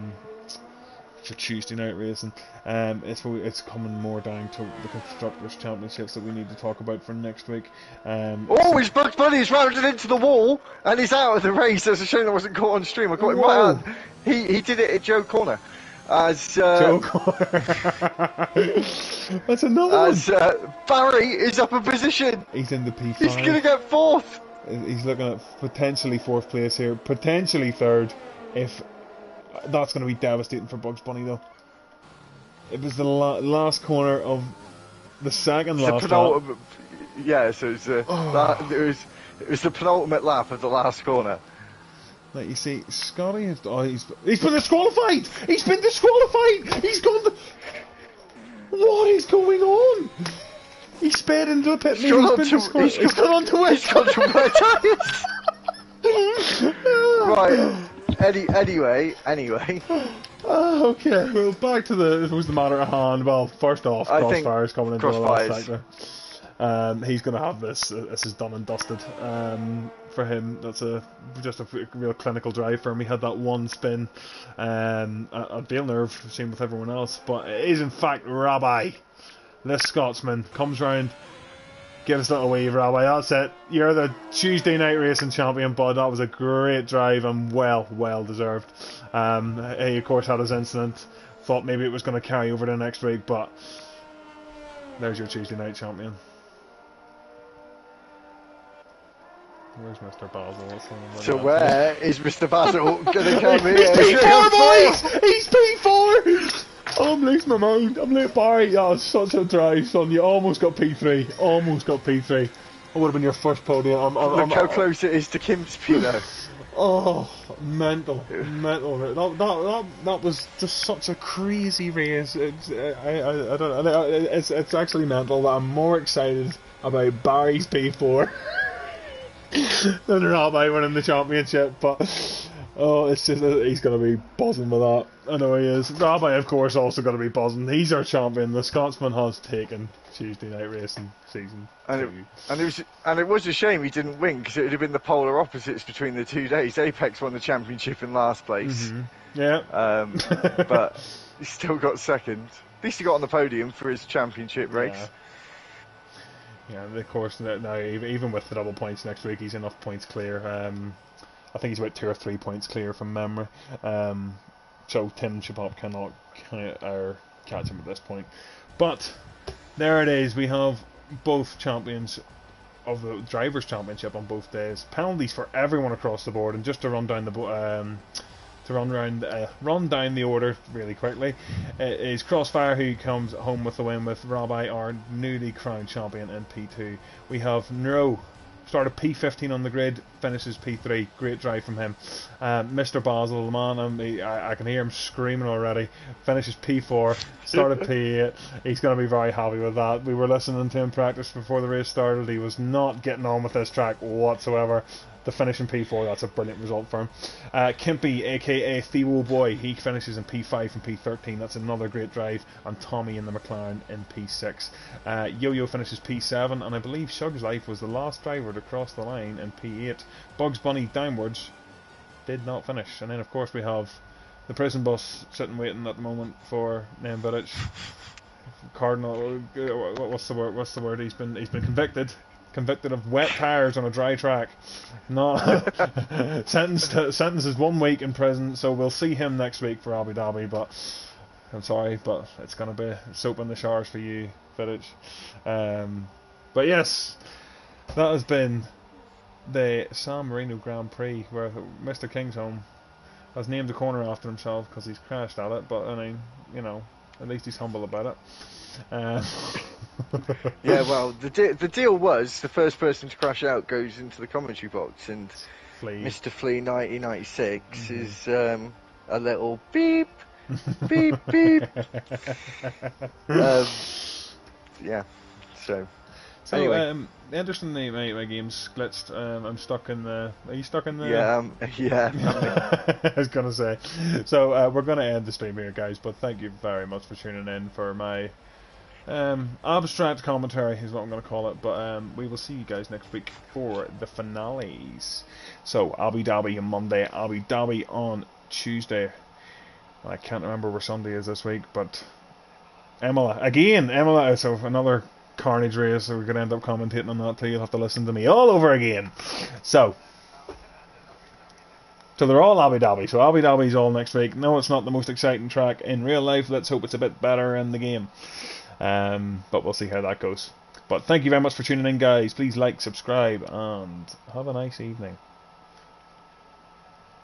Tuesday night racing. It's coming more down to the Constructors' Championships that we need to talk about for next week. His Bugs Bunny's rounded into the wall and he's out of the race. There's a shame that wasn't caught on stream. I caught him right out. He did it at Joe Corner. Joe Corner. That's another one. Barry is up a position. He's in the P5. He's going to get 4th. He's looking at potentially 4th place here, potentially 3rd. If that's going to be devastating for Bugs Bunny, though. It was the last corner of the second last lap. Yeah, so it was the penultimate lap of the last corner. Like you see, Scotty has he's been disqualified. He's been disqualified. He's gone. What is going on? He sped into a pit lane. He's gone on to wet tyres. Right. Anyway. Okay. Well, back to the matter at hand. Well, first off, Crossfire's coming into the last sector. He's going to have this. This is done and dusted. for him. That's just a real clinical drive for him. He had that one spin at Villeneuve, same with everyone else. But it is in fact Rabbi, this Scotsman, comes round, gives it a wave. Rabbi, that's it. You're the Tuesday night racing champion, bud. That was a great drive and well deserved. He of course had his incident. Thought maybe it was going to carry over to next week, but there's your Tuesday night champion. Where's Mr. Basil? So where is Mr. Basil going to come here? He's P4, boys! He's P4! Oh, I'm losing my mind. I'm late, Barry. Oh, such a drive, son. You almost got P3. Almost got P3. That would have been your first podium. Look how close it is to Kim's P though. Oh, mental. That was just such a crazy race. It's actually mental that I'm more excited about Barry's P4 than Rabbi winning the championship, but oh, it's just he's going to be buzzing with that. I know he is. Rabbi, of course, also going to be buzzing. He's our champion. The Scotsman has taken Tuesday night racing season 2. And it was a shame he didn't win, because it would have been the polar opposites between the 2 days. Apex won the championship in last place. Yeah. But he still got second. At least he got on the podium for his championship race. Yeah, of course, now even with the double points next week, he's enough points clear. I think he's about 2 or 3 points clear from memory. So Tim Chapop cannot catch him at this point. But there it is. We have both champions of the Drivers' Championship on both days. Penalties for everyone across the board. And just to run down the run down the order really quickly, it is Crossfire who comes home with the win, with Rabbi, our newly crowned champion, in P2. We have Nero, started P15 on the grid, finishes P3. Great drive from him. Mr. Basil, the man, I can hear him screaming already. Finishes P4, started P8. He's going to be very happy with that. We were listening to him practice before the race started. He was not getting on with this track whatsoever. The finish in P4, that's a brilliant result for him. Kimpy, aka Theo Boy, he finishes in P5 and P13. That's another great drive. And Tommy in the McLaren in P6. Yo-Yo finishes P7, and I believe Shug's Life was the last driver to cross the line in P8. Bugs Bunny downwards did not finish. And then of course we have the prison bus sitting waiting at the moment for Name Village. Cardinal, what's the word? He's been convicted of wet tires on a dry track. No, sentenced is 1 week in prison. So we'll see him next week for Abu Dhabi. But I'm sorry, but it's gonna be soap in the showers for you, Vidic. But yes, that has been the San Marino Grand Prix, where Mr. Kingsholm has named a corner after himself because he's crashed at it. But I mean, you know, at least he's humble about it. Yeah, well, the deal was the first person to crash out goes into the commentary box, and Mr. Flea 1996 is a little beep, beep, beep. Yeah, so anyway. Interestingly, my game's glitched. I'm stuck in the. Are you stuck in the? Yeah. I was gonna say. So we're gonna end the stream here, guys. But thank you very much for tuning in for my abstract commentary, is what I'm gonna call it. But we will see you guys next week for the finales. So Abu Dhabi on Monday, Abu Dhabi on Tuesday. I can't remember where Sunday is this week, but Imola again. Imola. So another carnage race, so we're going to end up commentating on that too. You'll have to listen to me all over again. So they're all Abu Dhabi. So Abu Dhabi's all next week. No, it's not the most exciting track in real life. Let's hope it's a bit better in the game. But we'll see how that goes. But thank you very much for tuning in, guys. Please like, subscribe, and have a nice evening.